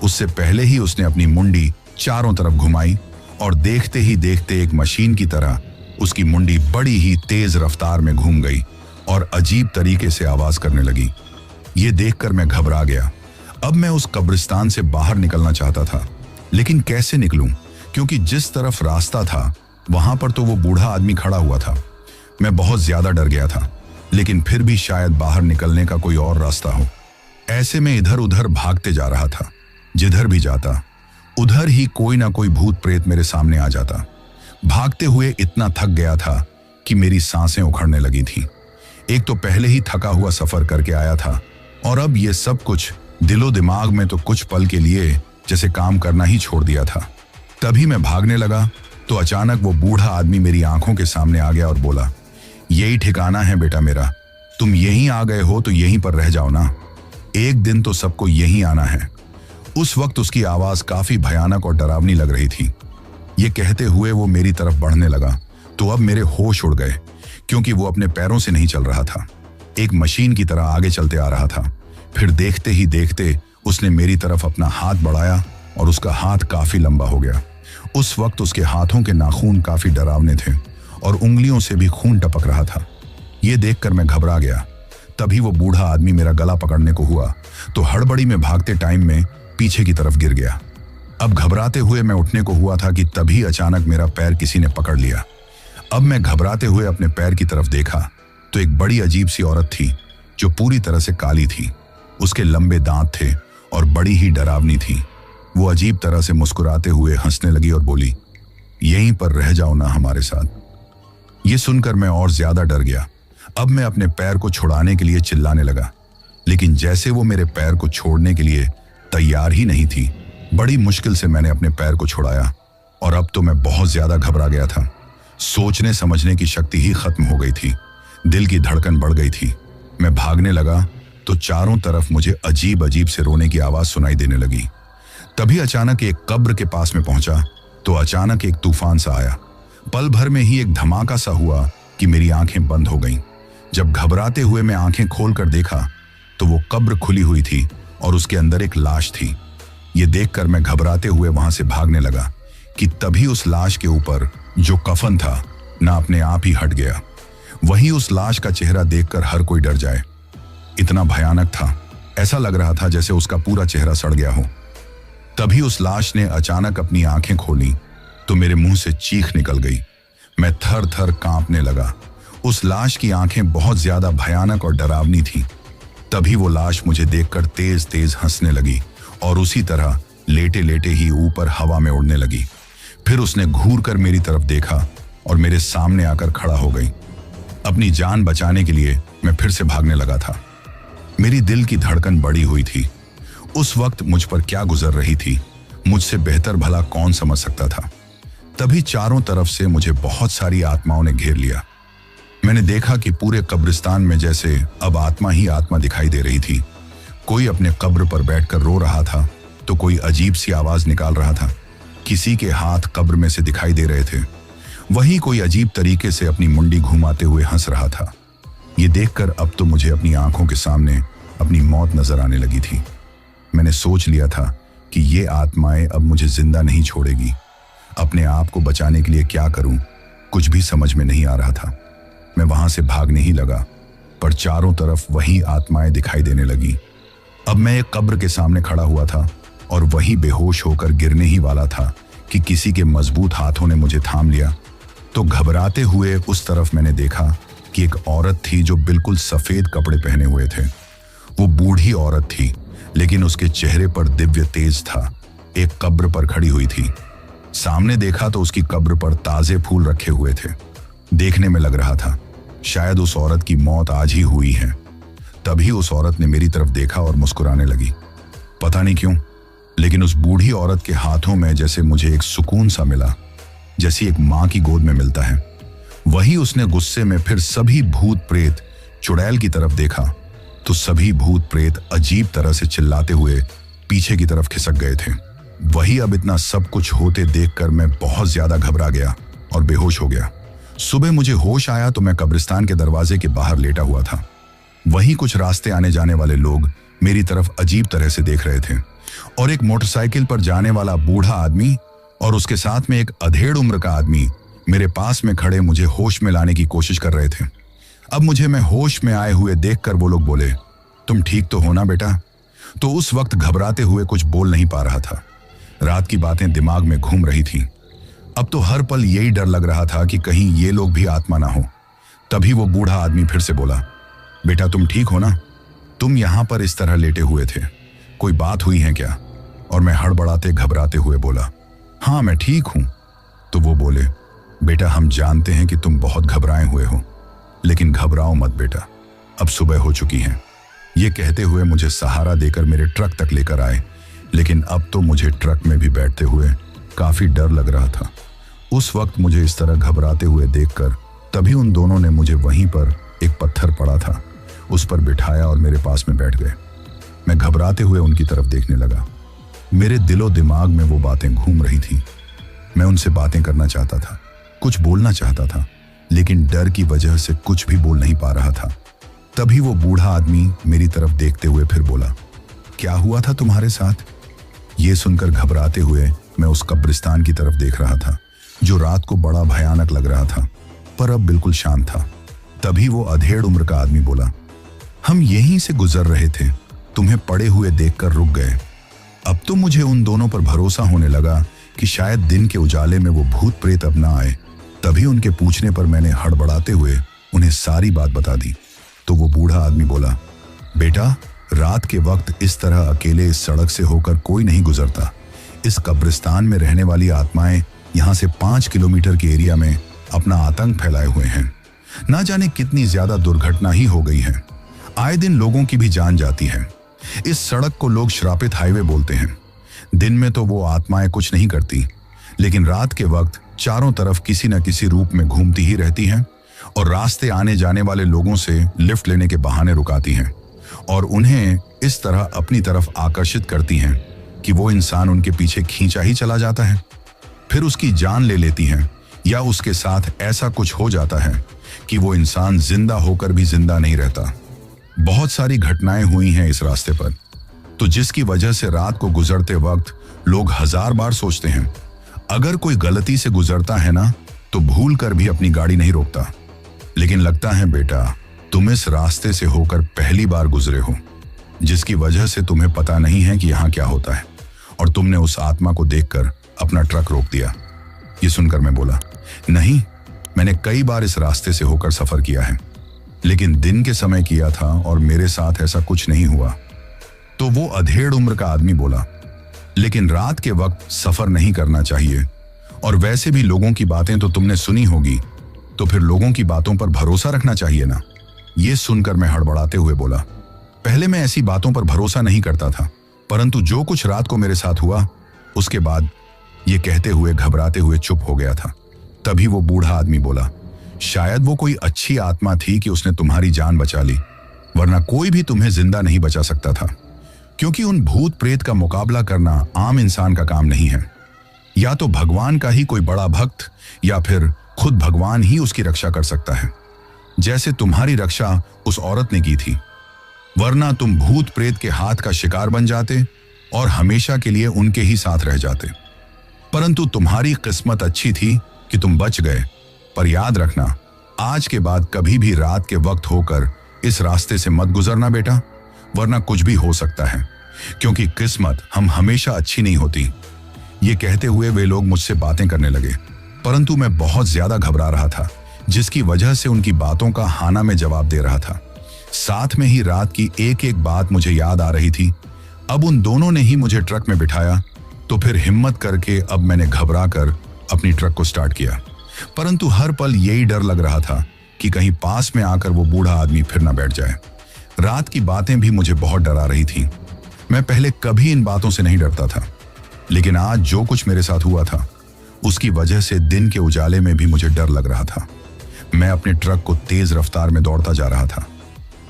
उससे पहले ही उसने अपनी मुंडी चारों तरफ घुमाई और देखते ही देखते एक मशीन की तरह उसकी मुंडी बड़ी ही तेज रफ्तार में घूम गई और अजीब तरीके से आवाज करने लगी। ये देखकर मैं घबरा गया। अब मैं उस कब्रिस्तान से बाहर निकलना चाहता था, लेकिन कैसे निकलूं, क्योंकि जिस तरफ रास्ता था वहां पर तो वो बूढ़ा आदमी खड़ा हुआ था। मैं बहुत ज्यादा डर गया था, लेकिन फिर भी शायद बाहर निकलने का कोई और रास्ता हो। ऐसे में इधर उधर भागते जा रहा था। जिधर भी जाता उधर ही कोई ना कोई भूत प्रेत मेरे सामने आ जाता। भागते हुए इतना थक गया था कि मेरी सांसें उखड़ने लगी थीं। एक तो पहले ही थका हुआ सफर करके आया था और अब ये सब कुछ दिलो दिमाग में तो कुछ पल के लिए जैसे काम करना ही छोड़ दिया था। तभी मैं भागने लगा तो अचानक वो बूढ़ा आदमी मेरी आंखों के सामने आ गया और बोला, यही ठिकाना है बेटा मेरा, तुम यहीं आ गए हो तो यहीं पर रह जाओ ना, एक दिन तो सबको यहीं आना है। उस वक्त उसकी आवाज काफी भयानक और डरावनी लग रही थी। ये कहते हुए वो मेरी तरफ बढ़ने लगा तो अब मेरे होश उड़ गए, क्योंकि वो अपने पैरों से नहीं चल रहा था, एक मशीन की तरह आगे चलते आ रहा था। फिर देखते ही देखते उसने मेरी तरफ अपना हाथ बढ़ाया और उसका हाथ काफी लंबा हो गया। उस वक्त उसके हाथों के नाखून काफी डरावने थे और उंगलियों से भी खून टपक रहा था। ये देखकर मैं घबरा गया। तभी वो बूढ़ा आदमी मेरा गला पकड़ने को हुआ तो हड़बड़ी में भागते टाइम में पीछे की तरफ गिर गया। अब घबराते हुए मैं उठने को हुआ था कि तभी अचानक मेरा पैर किसी ने पकड़ लिया। अब मैं घबराते हुए अपने पैर की तरफ देखा तो एक बड़ी अजीब सी औरत थी जो पूरी तरह से काली थी। उसके लंबे दांत थे और बड़ी ही डरावनी थी। वो अजीब तरह से मुस्कुराते हुए हंसने लगी और बोली, यहीं पर रह जाओ ना हमारे साथ। ये सुनकर मैं और ज्यादा डर गया। अब मैं अपने पैर को छुड़ाने के लिए चिल्लाने लगा, लेकिन जैसे वो मेरे पैर को छोड़ने के लिए तैयार ही नहीं थी। बड़ी मुश्किल से मैंने अपने पैर को छुड़ाया और अब तो मैं बहुत ज्यादा घबरा गया था। सोचने समझने की शक्ति ही खत्म हो गई थी। दिल की धड़कन बढ़ गई थी। मैं भागने लगा तो चारों तरफ मुझे अजीब अजीब से रोने की आवाज सुनाई देने लगी। तभी अचानक एक कब्र के पास में पहुंचा तो अचानक एक तूफान सा आया। पल भर में ही एक धमाका सा हुआ कि मेरी आंखें बंद हो गईं। जब घबराते हुए मैं आंखें खोलकर देखा तो वो कब्र खुली हुई थी और उसके अंदर एक लाश थी। ये देखकर मैं घबराते हुए वहां से भागने लगा कि तभी उस लाश के ऊपर जो कफन था ना अपने आप ही हट गया। वही उस लाश का चेहरा देखकर हर कोई डर जाए, इतना भयानक था। ऐसा लग रहा था जैसे उसका पूरा चेहरा सड़ गया हो। तभी उस लाश ने अचानक अपनी आंखें खोली तो मेरे मुंह से चीख निकल गई। मैं थर थर कांपने लगा। उस लाश की आंखें बहुत ज्यादा भयानक और डरावनी थीं। तभी वो लाश मुझे देखकर तेज तेज हंसने लगी और उसी तरह लेटे लेटे ही ऊपर हवा में उड़ने लगी। फिर उसने घूर कर मेरी तरफ देखा और मेरे सामने आकर खड़ा हो गई। अपनी जान बचाने के लिए मैं फिर से भागने लगा था। मेरी दिल की धड़कन बढ़ी हुई थी। उस वक्त मुझ पर क्या गुजर रही थी मुझसे बेहतर भला कौन समझ सकता था। तभी चारों तरफ से मुझे बहुत सारी आत्माओं ने घेर लिया। मैंने देखा कि पूरे कब्रिस्तान में जैसे अब आत्मा ही आत्मा दिखाई दे रही थी। कोई अपने कब्र पर बैठकर रो रहा था तो कोई अजीब सी आवाज निकाल रहा था। किसी के हाथ कब्र में से दिखाई दे रहे थे। वही कोई अजीब तरीके से अपनी मुंडी घुमाते हुए हंस रहा था। ये देखकर अब तो मुझे अपनी आंखों के सामने अपनी मौत नजर आने लगी थी। मैंने सोच लिया था कि ये आत्माएं अब मुझे जिंदा नहीं छोड़ेगी। अपने आप को बचाने के लिए क्या करूं, कुछ भी समझ में नहीं आ रहा था। मैं वहां से भागने ही लगा, पर चारों तरफ वही आत्माएं दिखाई देने लगी। अब मैं एक कब्र के सामने खड़ा हुआ था और वही बेहोश होकर गिरने ही वाला था कि किसी के मजबूत हाथों ने मुझे थाम लिया। तो घबराते हुए उस तरफ मैंने देखा कि एक औरत थी जो बिल्कुल सफेद कपड़े पहने हुए थे। वो बूढ़ी औरत थी, लेकिन उसके चेहरे पर दिव्य तेज था। एक कब्र पर खड़ी हुई थी। सामने देखा तो उसकी कब्र पर ताजे फूल रखे हुए थे। देखने में लग रहा था शायद उस औरत की मौत आज ही हुई है। तभी उस औरत ने मेरी तरफ देखा और मुस्कुराने लगी। पता नहीं क्यों, लेकिन उस बूढ़ी औरत के हाथों में जैसे मुझे एक सुकून सा मिला, जैसी एक माँ की गोद में मिलता है। वही उसने गुस्से में फिर सभी भूत प्रेत चुड़ैल की तरफ देखा तो सभी भूत प्रेत अजीब तरह से चिल्लाते हुए पीछे की तरफ खिसक गए थे। वही अब इतना सब कुछ होते देखकर मैं बहुत ज्यादा घबरा गया और बेहोश हो गया। सुबह मुझे होश आया तो मैं कब्रिस्तान के दरवाजे के बाहर लेटा हुआ था। वहीं कुछ रास्ते आने जाने वाले लोग मेरी तरफ अजीब तरह से देख रहे थे और एक मोटरसाइकिल पर जाने वाला बूढ़ा आदमी और उसके साथ में एक अधेड़ उम्र का आदमी मेरे पास में खड़े मुझे होश में लाने की कोशिश कर रहे थे। अब मुझे मैं होश में आए हुए देखकर वो लोग बोले, तुम ठीक तो हो ना बेटा? तो उस वक्त घबराते हुए कुछ बोल नहीं पा रहा था। रात की बातें दिमाग में घूम रही थी। अब तो हर पल यही डर लग रहा था कि कहीं ये लोग भी आत्मा ना हो। तभी वो बूढ़ा आदमी फिर से बोला, बेटा तुम ठीक हो ना? तुम यहाँ पर इस तरह लेटे हुए थे, कोई बात हुई है क्या? और मैं हड़बड़ाते घबराते हुए बोला, हाँ मैं ठीक हूं। तो वो बोले, बेटा हम जानते हैं कि तुम बहुत घबराए हुए हो, लेकिन घबराओ मत बेटा, अब सुबह हो चुकी है। ये कहते हुए मुझे सहारा देकर मेरे ट्रक तक लेकर आए, लेकिन अब तो मुझे ट्रक में भी बैठते हुए काफी डर लग रहा था। उस वक्त मुझे इस तरह घबराते हुए देखकर तभी उन दोनों ने मुझे वहीं पर एक पत्थर पड़ा था उस पर बिठाया और मेरे पास में बैठ गए। मैं घबराते हुए उनकी तरफ देखने लगा। मेरे दिलो दिमाग में वो बातें घूम रही थी। मैं उनसे बातें करना चाहता था, कुछ बोलना चाहता था, लेकिन डर की वजह से कुछ भी बोल नहीं पा रहा था। तभी वो बूढ़ा आदमी मेरी तरफ देखते हुए फिर बोला, क्या हुआ था तुम्हारे साथ? ये सुनकर घबराते हुए मैं उस कब्रिस्तान की तरफ देख रहा था, जो रात को बड़ा भयानक लग रहा था, पर अब बिल्कुल शांत था। तभी वो अधेड़ उम्र का आदमी बोला, हम यहीं से गुजर रहे थे, तुम्हें पड़े हुए देखकर रुक गए। अब तो मुझे उन दोनों पर भरोसा होने लगा कि शायद दिन के उजाले में वो भूत प्रेत अब ना आए। तभी उनके पूछने पर मैंने हड़बड़ाते हुए उन्हें सारी बात बता दी। तो वो बूढ़ा आदमी बोला, बेटा रात के वक्त इस तरह अकेले इस सड़क से होकर कोई नहीं गुजरता। इस कब्रिस्तान में रहने वाली आत्माएं यहाँ से 5 किलोमीटर के एरिया में अपना आतंक फैलाए हुए हैं। ना जाने कितनी ज्यादा दुर्घटना ही हो गई है, आए दिन लोगों की भी जान जाती है। इस सड़क को लोग श्रापित हाईवे बोलते हैं। दिन में तो वो आत्माएं कुछ नहीं करती, लेकिन रात के वक्त चारों तरफ किसी न किसी रूप में घूमती ही रहती हैं और रास्ते आने जाने वाले लोगों से लिफ्ट लेने के बहाने रुकाती हैं और उन्हें इस तरह अपनी तरफ आकर्षित करती हैं कि वो इंसान उनके पीछे खींचा ही चला जाता है, फिर उसकी जान ले लेती हैं, या उसके साथ ऐसा कुछ हो जाता है कि वो इंसान जिंदा होकर भी जिंदा नहीं रहता। बहुत सारी घटनाएं हुई हैं इस रास्ते पर, तो जिसकी वजह से रात को गुजरते वक्त लोग 1000 बार सोचते हैं। अगर कोई गलती से गुजरता है ना, तो भूल कर भी अपनी गाड़ी नहीं रोकता। लेकिन लगता है बेटा तुम इस रास्ते से होकर पहली बार गुजरे हो, जिसकी वजह से तुम्हें पता नहीं है कि यहाँ क्या होता है, और तुमने उस आत्मा को देखकर अपना ट्रक रोक दिया। ये सुनकर मैं बोला, नहीं, मैंने कई बार इस रास्ते से होकर सफर किया है, लेकिन दिन के समय किया था और मेरे साथ ऐसा कुछ नहीं हुआ। तो वो अधेड़ उम्र का आदमी बोला, लेकिन रात के वक्त सफर नहीं करना चाहिए, और वैसे भी लोगों की बातें तो तुमने सुनी होगी, तो फिर लोगों की बातों पर भरोसा रखना चाहिए ना। ये सुनकर मैं हड़बड़ाते हुए बोला, पहले मैं ऐसी बातों पर भरोसा नहीं करता था, परंतु जो कुछ रात को मेरे साथ हुआ उसके बाद ये कहते हुए घबराते हुए चुप हो गया था। तभी वो बूढ़ा आदमी बोला, शायद वो कोई अच्छी आत्मा थी कि उसने तुम्हारी जान बचा ली, वरना कोई भी तुम्हें जिंदा नहीं बचा सकता था, क्योंकि उन भूत प्रेत का मुकाबला करना आम इंसान का काम नहीं है। या तो भगवान का ही कोई बड़ा भक्त या फिर खुद भगवान ही उसकी रक्षा कर सकता है, जैसे तुम्हारी रक्षा उस औरत ने की थी, वरना तुम भूत प्रेत के हाथ का शिकार बन जाते और हमेशा के लिए उनके ही साथ रह जाते। परंतु तुम्हारी किस्मत अच्छी थी कि तुम बच गए। पर याद रखना, आज के बाद कभी भी रात के वक्त होकर इस रास्ते से मत गुजरना बेटा, वरना कुछ भी हो सकता है, क्योंकि किस्मत हम हमेशा अच्छी नहीं होती। ये कहते हुए वे लोग मुझसे बातें करने लगे, परंतु मैं बहुत ज्यादा घबरा रहा था, जिसकी वजह से उनकी बातों का हाना में जवाब दे रहा था। साथ में ही रात की एक एक बात मुझे याद आ रही थी। अब उन दोनों ने ही मुझे ट्रक में बिठाया, तो फिर हिम्मत करके अब मैंने घबरा कर अपनी ट्रक को स्टार्ट किया, परंतु हर पल यही डर लग रहा था कि कहीं पास में आकर वो बूढ़ा आदमी फिर ना बैठ जाए। रात की बातें भी मुझे बहुत डरा रही थी। मैं पहले कभी इन बातों से नहीं डरता था, लेकिन आज जो कुछ मेरे साथ हुआ था उसकी वजह से दिन के उजाले में भी मुझे डर लग रहा था। मैं अपने ट्रक को तेज रफ्तार में दौड़ता जा रहा था,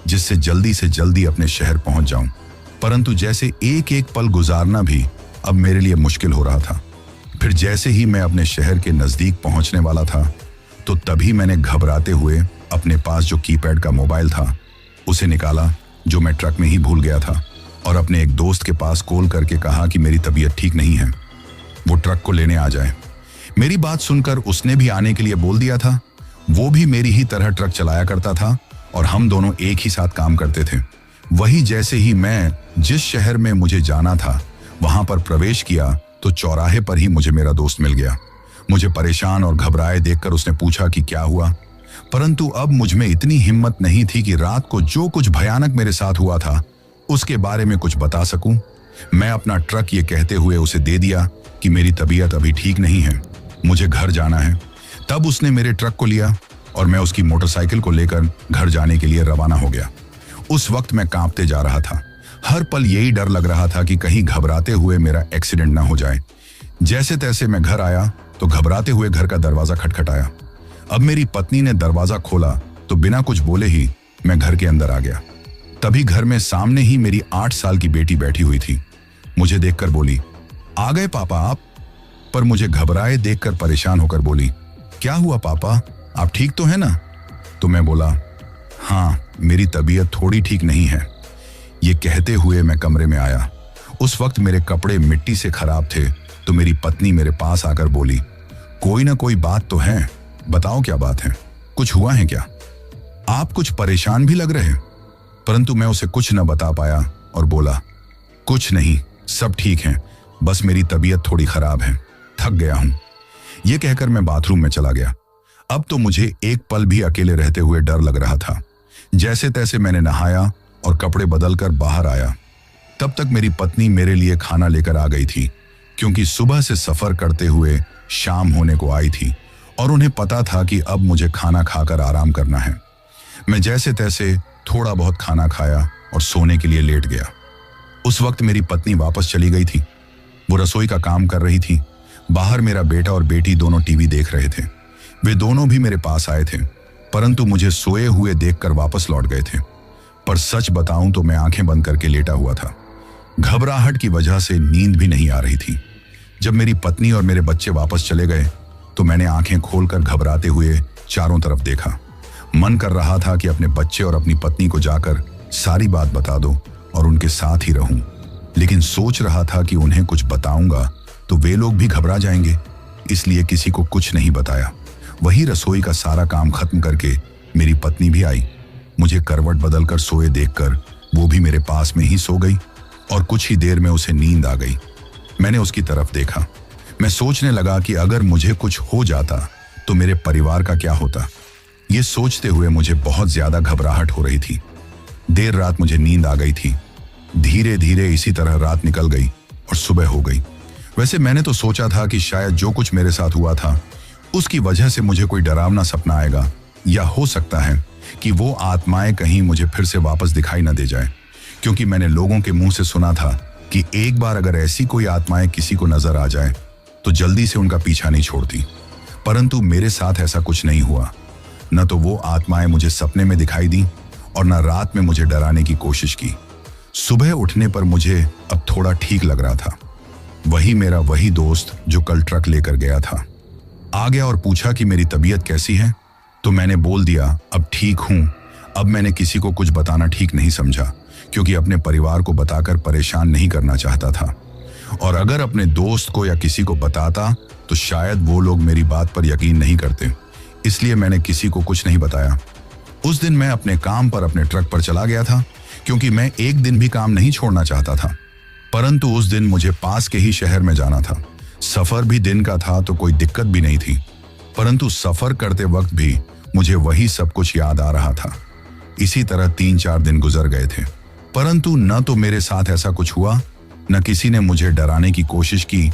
जिससे जल्दी से जल्दी अपने शहर पहुंच जाऊं, परंतु जैसे एक एक पल गुजारना भी अब मेरे लिए मुश्किल हो रहा था। फिर जैसे ही मैं अपने शहर के नजदीक पहुंचने वाला था, तो तभी मैंने घबराते हुए अपने पास जो कीपैड का मोबाइल था उसे निकाला, जो मैं ट्रक में ही भूल गया था, और अपने एक दोस्त के पास कॉल करके कहा कि मेरी तबीयत ठीक नहीं है, वो ट्रक को लेने आ जाए। मेरी बात सुनकर उसने भी आने के लिए बोल दिया था। वो भी मेरी ही तरह ट्रक चलाया करता था और हम दोनों एक ही साथ काम करते थे। वही जैसे ही मैं जिस शहर में मुझे जाना था वहां पर प्रवेश किया, तो चौराहे पर ही मुझे मेरा दोस्त मिल गया। मुझे परेशान और घबराए देखकर उसने पूछा कि क्या हुआ, परंतु अब मुझ में इतनी हिम्मत नहीं थी कि रात को जो कुछ भयानक मेरे साथ हुआ था उसके बारे में कुछ बता सकूं। मैं अपना ट्रक ये कहते हुए उसे दे दिया कि मेरी तबीयत अभी ठीक नहीं है, मुझे घर जाना है। तब उसने मेरे ट्रक को लिया और मैं उसकी मोटरसाइकिल को लेकर घर जाने के लिए रवाना हो गया। उस वक्त मैं कांपते जा रहा था। हर पल यही डर लग रहा था कि कहीं घबराते हुए मेरा एक्सीडेंट ना हो जाए। जैसे तैसे मैं घर आया तो घबराते हुए घर का दरवाजा खटखटाया। अब मेरी पत्नी ने दरवाजा खोला तो बिना कुछ बोले ही मैं घर के अंदर आ गया। तभी घर में सामने ही मेरी 8 साल की बेटी बैठी हुई थी। मुझे देखकर बोली, आ गए पापा आप? पर मुझे घबराए देखकर परेशान होकर बोली, क्या हुआ पापा, आप ठीक तो है ना? तो मैं बोला, हाँ मेरी तबीयत थोड़ी ठीक नहीं है। ये कहते हुए मैं कमरे में आया। उस वक्त मेरे कपड़े मिट्टी से खराब थे तो मेरी पत्नी मेरे पास आकर बोली, कोई ना कोई बात तो है, बताओ क्या बात है, कुछ हुआ है क्या? आप कुछ परेशान भी लग रहे। परंतु मैं उसे कुछ न बता पाया और बोला, कुछ नहीं, सब ठीक है, बस मेरी तबीयत थोड़ी खराब है, थक गया हूं। यह कहकर मैं बाथरूम में चला गया। अब तो मुझे एक पल भी अकेले रहते हुए डर लग रहा था। जैसे तैसे मैंने नहाया और कपड़े बदलकर बाहर आया। तब तक मेरी पत्नी मेरे लिए खाना लेकर आ गई थी, क्योंकि सुबह से सफर करते हुए शाम होने को आई थी और उन्हें पता था कि अब मुझे खाना खाकर आराम करना है। मैं जैसे तैसे थोड़ा बहुत खाना खाया और सोने के लिए लेट गया। उस वक्त मेरी पत्नी वापस चली गई थी। वो रसोई का काम कर रही थी। बाहर मेरा बेटा और बेटी दोनों टीवी देख रहे थे। वे दोनों भी मेरे पास आए थे, परंतु मुझे सोए हुए देखकर वापस लौट गए थे। पर सच बताऊं तो मैं आंखें बंद करके लेटा हुआ था। घबराहट की वजह से नींद भी नहीं आ रही थी। जब मेरी पत्नी और मेरे बच्चे वापस चले गए तो मैंने आंखें खोलकर घबराते हुए चारों तरफ देखा। मन कर रहा था कि अपने बच्चे और अपनी पत्नी को जाकर सारी बात बता दो और उनके साथ ही रहूं, लेकिन सोच रहा था कि उन्हें कुछ बताऊंगा तो वे लोग भी घबरा जाएंगे, इसलिए किसी को कुछ नहीं बताया। वही रसोई का सारा काम खत्म करके मेरी पत्नी भी आई। मुझे करवट बदलकर सोए देखकर वो भी मेरे पास में ही सो गई और कुछ ही देर में उसे नींद आ गई। मैंने उसकी तरफ देखा। मैं सोचने लगा कि अगर मुझे कुछ हो जाता तो मेरे परिवार का क्या होता। ये सोचते हुए मुझे बहुत ज्यादा घबराहट हो रही थी। देर रात मुझे नींद आ गई थी। धीरे धीरे इसी तरह रात निकल गई और सुबह हो गई। वैसे मैंने तो सोचा था कि शायद जो कुछ मेरे साथ हुआ था उसकी वजह से मुझे कोई डरावना सपना आएगा, या हो सकता है कि वो आत्माएं कहीं मुझे फिर से वापस दिखाई न दे जाए, क्योंकि मैंने लोगों के मुंह से सुना था कि एक बार अगर ऐसी कोई आत्माएं किसी को नजर आ जाए तो जल्दी से उनका पीछा नहीं छोड़ती। परंतु मेरे साथ ऐसा कुछ नहीं हुआ। न तो वो आत्माएं मुझे सपने में दिखाई दी और न रात में मुझे डराने की कोशिश की। सुबह उठने पर मुझे अब थोड़ा ठीक लग रहा था। वही मेरा वही दोस्त जो कल ट्रक लेकर गया था आ गया और पूछा कि मेरी तबीयत कैसी है। तो मैंने बोल दिया, अब ठीक हूं। अब मैंने किसी को कुछ बताना ठीक नहीं समझा, क्योंकि अपने परिवार को बताकर परेशान नहीं करना चाहता था, और अगर अपने दोस्त को या किसी को बताता तो शायद वो लोग मेरी बात पर यकीन नहीं करते। इसलिए मैंने किसी को कुछ नहीं बताया। उस दिन मैं अपने काम पर अपने ट्रक पर चला गया था, क्योंकि मैं एक दिन भी काम नहीं छोड़ना चाहता था। परंतु उस दिन मुझे पास के ही शहर में जाना था। सफर भी दिन का था तो कोई दिक्कत भी नहीं थी, परंतु सफर करते वक्त भी मुझे वही सब कुछ याद आ रहा था। इसी तरह 3-4 दिन गुजर गए थे, परंतु न तो मेरे साथ ऐसा कुछ हुआ, न किसी ने मुझे डराने की कोशिश की,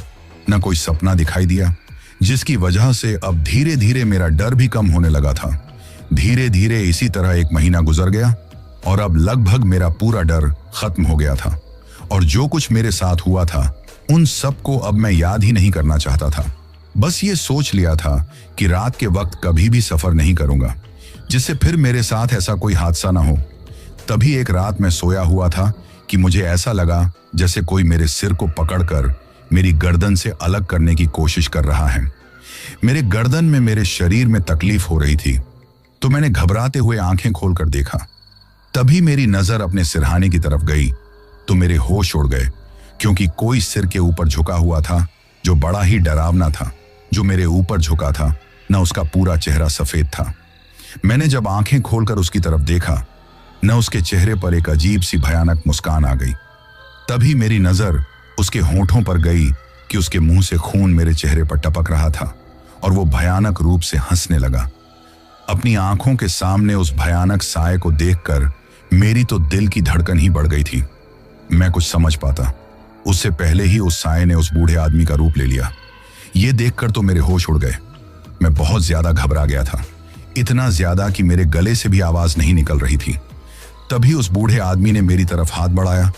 न कोई सपना दिखाई दिया, जिसकी वजह से अब धीरे धीरे मेरा डर भी कम होने लगा था। धीरे धीरे इसी तरह 1 महीना गुजर गया और अब लगभग मेरा पूरा डर खत्म हो गया था, और जो कुछ मेरे साथ हुआ था उन सब को अब मैं याद ही नहीं करना चाहता था। बस ये सोच लिया था कि रात के वक्त कभी भी सफर नहीं करूंगा, जिससे फिर मेरे साथ ऐसा कोई हादसा ना हो। तभी एक रात मैं सोया हुआ था कि मुझे ऐसा लगा जैसे कोई मेरे सिर को पकड़कर मेरी गर्दन से अलग करने की कोशिश कर रहा है। मेरे गर्दन में मेरे शरीर में तकलीफ हो रही थी, तो मैंने घबराते हुए आंखें खोलकर देखा। तभी मेरी नजर अपने सिरहाने की तरफ गई तो मेरे होश उड़ गए, क्योंकि कोई सिर के ऊपर झुका हुआ था जो बड़ा ही डरावना था। जो मेरे ऊपर झुका था न उसका पूरा चेहरा सफेद था। मैंने जब आंखें खोलकर उसकी तरफ देखा, न उसके चेहरे पर एक अजीब सी भयानक मुस्कान आ गई। तभी मेरी नजर उसके होंठों पर गई कि उसके मुंह से खून मेरे चेहरे पर टपक रहा था और वो भयानक रूप से हंसने लगा। अपनी आंखों के सामने उस भयानक साए को देखकर मेरी तो दिल की धड़कन ही बढ़ गई थी। मैं कुछ समझ पाता उससे पहले ही उस साए ने उस बूढ़े आदमी का रूप ले लिया। ये देखकर तो मेरे होश उड़ गए। मैं बहुत ज्यादा घबरा गया था, इतना ज्यादा कि मेरे गले से भी आवाज नहीं निकल रही थी। तभी उस बूढ़े आदमी ने मेरी तरफ हाथ बढ़ाया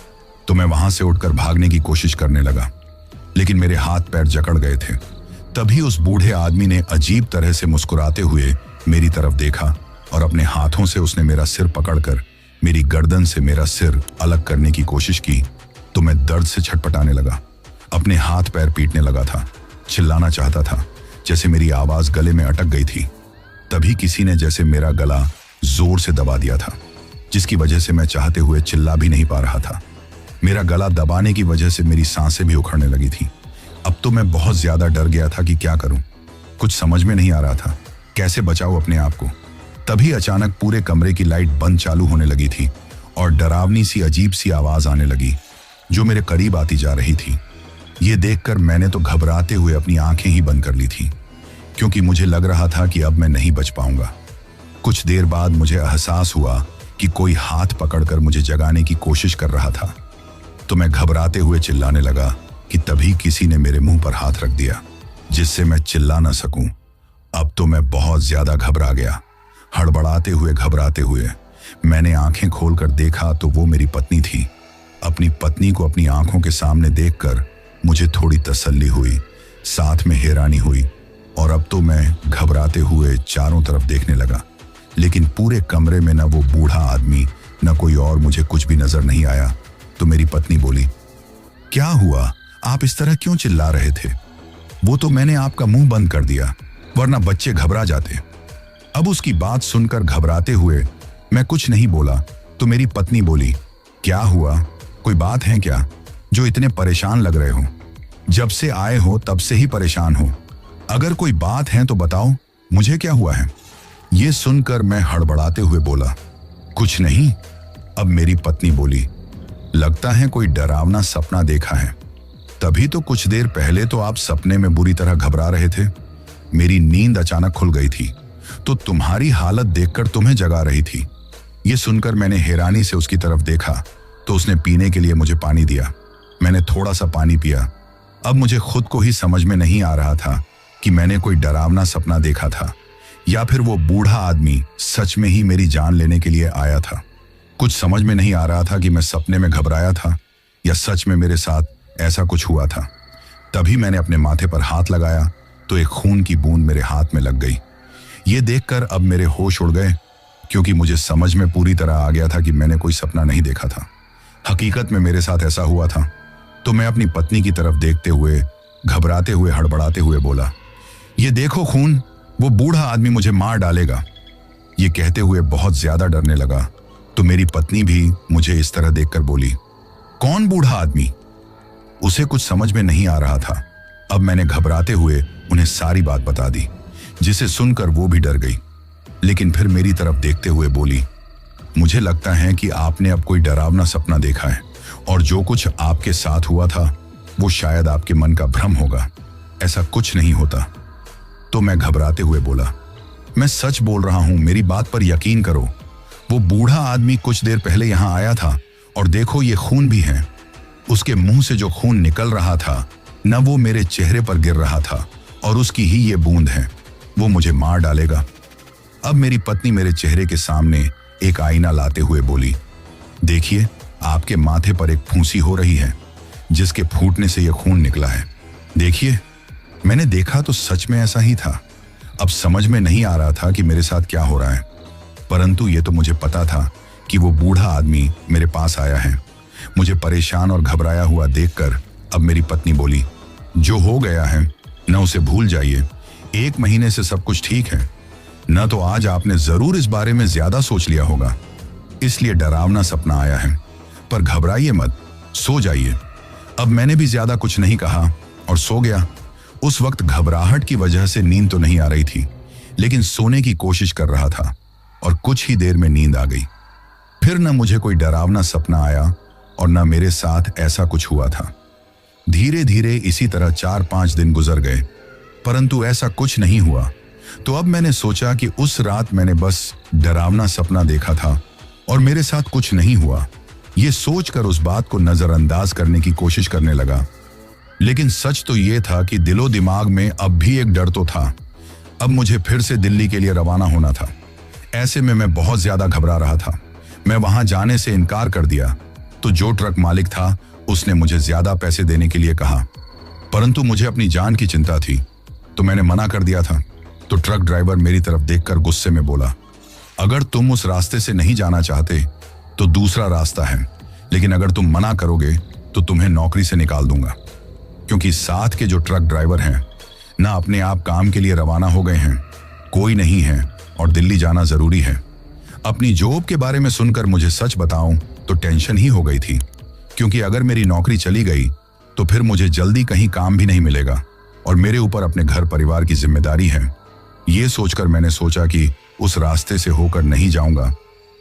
तो मैं वहां से उठकर भागने की कोशिश करने लगा, लेकिन मेरे हाथ पैर जकड़ गए थे। तभी उस बूढ़े आदमी ने अजीब तरह से मुस्कुराते हुए मेरी तरफ देखा और अपने हाथों से उसने मेरा सिर पकड़कर मेरी गर्दन से मेरा सिर अलग करने की कोशिश की तो मैं दर्द से छटपटाने लगा। अपने हाथ पैर पीटने लगा था, चिल्लाना चाहता था, जैसे मेरी आवाज गले में अटक गई थी। तभी किसी ने जैसे मेरा गला जोर से दबा दिया था, जिसकी वजह से मैं चाहते हुए चिल्ला भी नहीं पा रहा था। मेरा गला दबाने की वजह से मेरी सांसें भी उखड़ने लगी थी। अब तो मैं बहुत ज्यादा डर गया था कि क्या करूं, कुछ समझ में नहीं आ रहा था, कैसे बचाऊं अपने आप को। तभी अचानक पूरे कमरे की लाइट बंद चालू होने लगी थी और डरावनी सी अजीब सी आवाज आने लगी जो मेरे करीब आती जा रही थी। ये देखकर मैंने तो घबराते हुए अपनी आंखें ही बंद कर ली थी, क्योंकि मुझे लग रहा था कि अब मैं नहीं बच पाऊंगा। कुछ देर बाद मुझे एहसास हुआ कि कोई हाथ पकड़कर मुझे जगाने की कोशिश कर रहा था, तो मैं घबराते हुए चिल्लाने लगा कि तभी किसी ने मेरे मुंह पर हाथ रख दिया, जिससे मैं चिल्ला ना सकूं। अब तो मैं बहुत ज्यादा घबरा गया। घबराते हुए मैंने आंखें खोलकर देखा तो वो मेरी पत्नी थी। अपनी पत्नी को अपनी आंखों के सामने देखकर मुझे थोड़ी तसल्ली हुई, साथ में हैरानी हुई, और अब तो मैं घबराते हुए चारों तरफ देखने लगा, लेकिन पूरे कमरे में न वो बूढ़ा आदमी न कोई और मुझे कुछ भी नजर नहीं आया। तो मेरी पत्नी बोली, क्या हुआ, आप इस तरह क्यों चिल्ला रहे थे? वो तो मैंने आपका मुंह बंद कर दिया, वरना बच्चे घबरा जाते। अब उसकी बात सुनकर घबराते हुए मैं कुछ नहीं बोला तो मेरी पत्नी बोली, क्या हुआ, कोई बात है क्या जो इतने परेशान लग रहे हो? जब से आए हो तब से ही परेशान हो। अगर कोई बात है तो बताओ, मुझे क्या हुआ है? ये सुनकर मैं हड़बड़ाते हुए बोला, कुछ नहीं। अब मेरी पत्नी बोली, लगता है कोई डरावना सपना देखा है, तभी तो कुछ देर पहले तो आप सपने में बुरी तरह घबरा रहे थे। मेरी नींद अचानक खुल गई थी तो तुम्हारी हालत देखकर तुम्हें जगा रही थी। ये सुनकर मैंने हैरानी से उसकी तरफ देखा तो उसने पीने के लिए मुझे पानी दिया। मैंने थोड़ा सा पानी पिया। अब मुझे खुद को ही समझ में नहीं आ रहा था कि मैंने कोई डरावना सपना देखा था या फिर वो बूढ़ा आदमी सच में ही मेरी जान लेने के लिए आया था। कुछ समझ में नहीं आ रहा था कि मैं सपने में घबराया था या सच में मेरे साथ ऐसा कुछ हुआ था। तभी मैंने अपने माथे पर हाथ लगाया तो एक खून की बूंद मेरे हाथ में लग गई। ये देखकर अब मेरे होश उड़ गए, क्योंकि मुझे समझ में पूरी तरह आ गया था कि मैंने कोई सपना नहीं देखा था, हकीकत में मेरे साथ ऐसा हुआ था। तो मैं अपनी पत्नी की तरफ देखते हुए घबराते हुए हड़बड़ाते हुए बोला, ये देखो खून, वो बूढ़ा आदमी मुझे मार डालेगा। ये कहते हुए बहुत ज्यादा डरने लगा तो मेरी पत्नी भी मुझे इस तरह देखकर बोली, कौन बूढ़ा आदमी? उसे कुछ समझ में नहीं आ रहा था। अब मैंने घबराते हुए उन्हें सारी बात बता दी, जिसे सुनकर वो भी डर गई, लेकिन फिर मेरी तरफ देखते हुए बोली, मुझे लगता है कि आपने अब कोई डरावना सपना देखा है और जो कुछ आपके साथ हुआ था वो शायद आपके मन का भ्रम होगा, ऐसा कुछ नहीं होता। तो मैं घबराते हुए बोला, मैं सच बोल रहा हूं, मेरी बात पर यकीन करो। वो बूढ़ा आदमी कुछ देर पहले यहां आया था और देखो ये खून भी है। उसके मुंह से जो खून निकल रहा था न वो मेरे चेहरे पर गिर रहा था और उसकी ही ये बूंद है, वो मुझे मार डालेगा। अब मेरी पत्नी मेरे चेहरे के सामने एक आईना लाते हुए बोली, देखिए आपके माथे पर एक फूंसी हो रही है जिसके फूटने से यह खून निकला है। देखिए, मैंने देखा तो सच में ऐसा ही था। अब समझ में नहीं आ रहा था कि मेरे साथ क्या हो रहा है, परंतु ये तो मुझे पता था कि वो बूढ़ा आदमी मेरे पास आया है। मुझे परेशान और घबराया हुआ देखकर अब मेरी पत्नी बोली, जो हो गया है न उसे भूल जाइए। 1 महीने से सब कुछ ठीक है, न तो आज आपने जरूर इस बारे में ज्यादा सोच लिया होगा, इसलिए डरावना सपना आया है। पर घबराइए मत, सो जाइए। अब मैंने भी ज्यादा कुछ नहीं कहा और सो गया। उस वक्त घबराहट की वजह से नींद तो नहीं आ रही थी, लेकिन सोने की कोशिश कर रहा था और कुछ ही देर में नींद आ गई। फिर न मुझे कोई डरावना सपना आया और न मेरे साथ ऐसा कुछ हुआ था। धीरे धीरे इसी तरह 4-5 दिन गुजर गए, परंतु ऐसा कुछ नहीं हुआ तो अब मैंने सोचा कि उस रात मैंने बस डरावना सपना देखा था और मेरे साथ कुछ नहीं हुआ। ये सोचकर उस बात को नजरअंदाज करने की कोशिश करने लगा। लेकिन सच तो ये था कि दिलो दिमाग में अब भी एक डर तो था। अब मुझे फिर से दिल्ली के लिए रवाना होना था। ऐसे में मैं बहुत ज्यादा घबरा रहा था। मैं वहां जाने से इनकार कर दिया तो जो ट्रक मालिक था उसने मुझे ज्यादा पैसे देने के लिए कहा, परंतु मुझे अपनी जान की चिंता थी तो मैंने मना कर दिया था। तो ट्रक ड्राइवर मेरी तरफ देखकर गुस्से में बोला, अगर तुम उस रास्ते से नहीं जाना चाहते तो दूसरा रास्ता है, लेकिन अगर तुम मना करोगे तो तुम्हें नौकरी से निकाल दूंगा, क्योंकि साथ के जो ट्रक ड्राइवर हैं ना अपने आप काम के लिए रवाना हो गए हैं, कोई नहीं है और दिल्ली जाना जरूरी है। अपनी जॉब के बारे में सुनकर मुझे सच बताऊं तो टेंशन ही हो गई थी, क्योंकि अगर मेरी नौकरी चली गई तो फिर मुझे जल्दी कहीं काम भी नहीं मिलेगा और मेरे ऊपर अपने घर परिवार की जिम्मेदारी है। ये सोचकर मैंने सोचा कि उस रास्ते से होकर नहीं जाऊंगा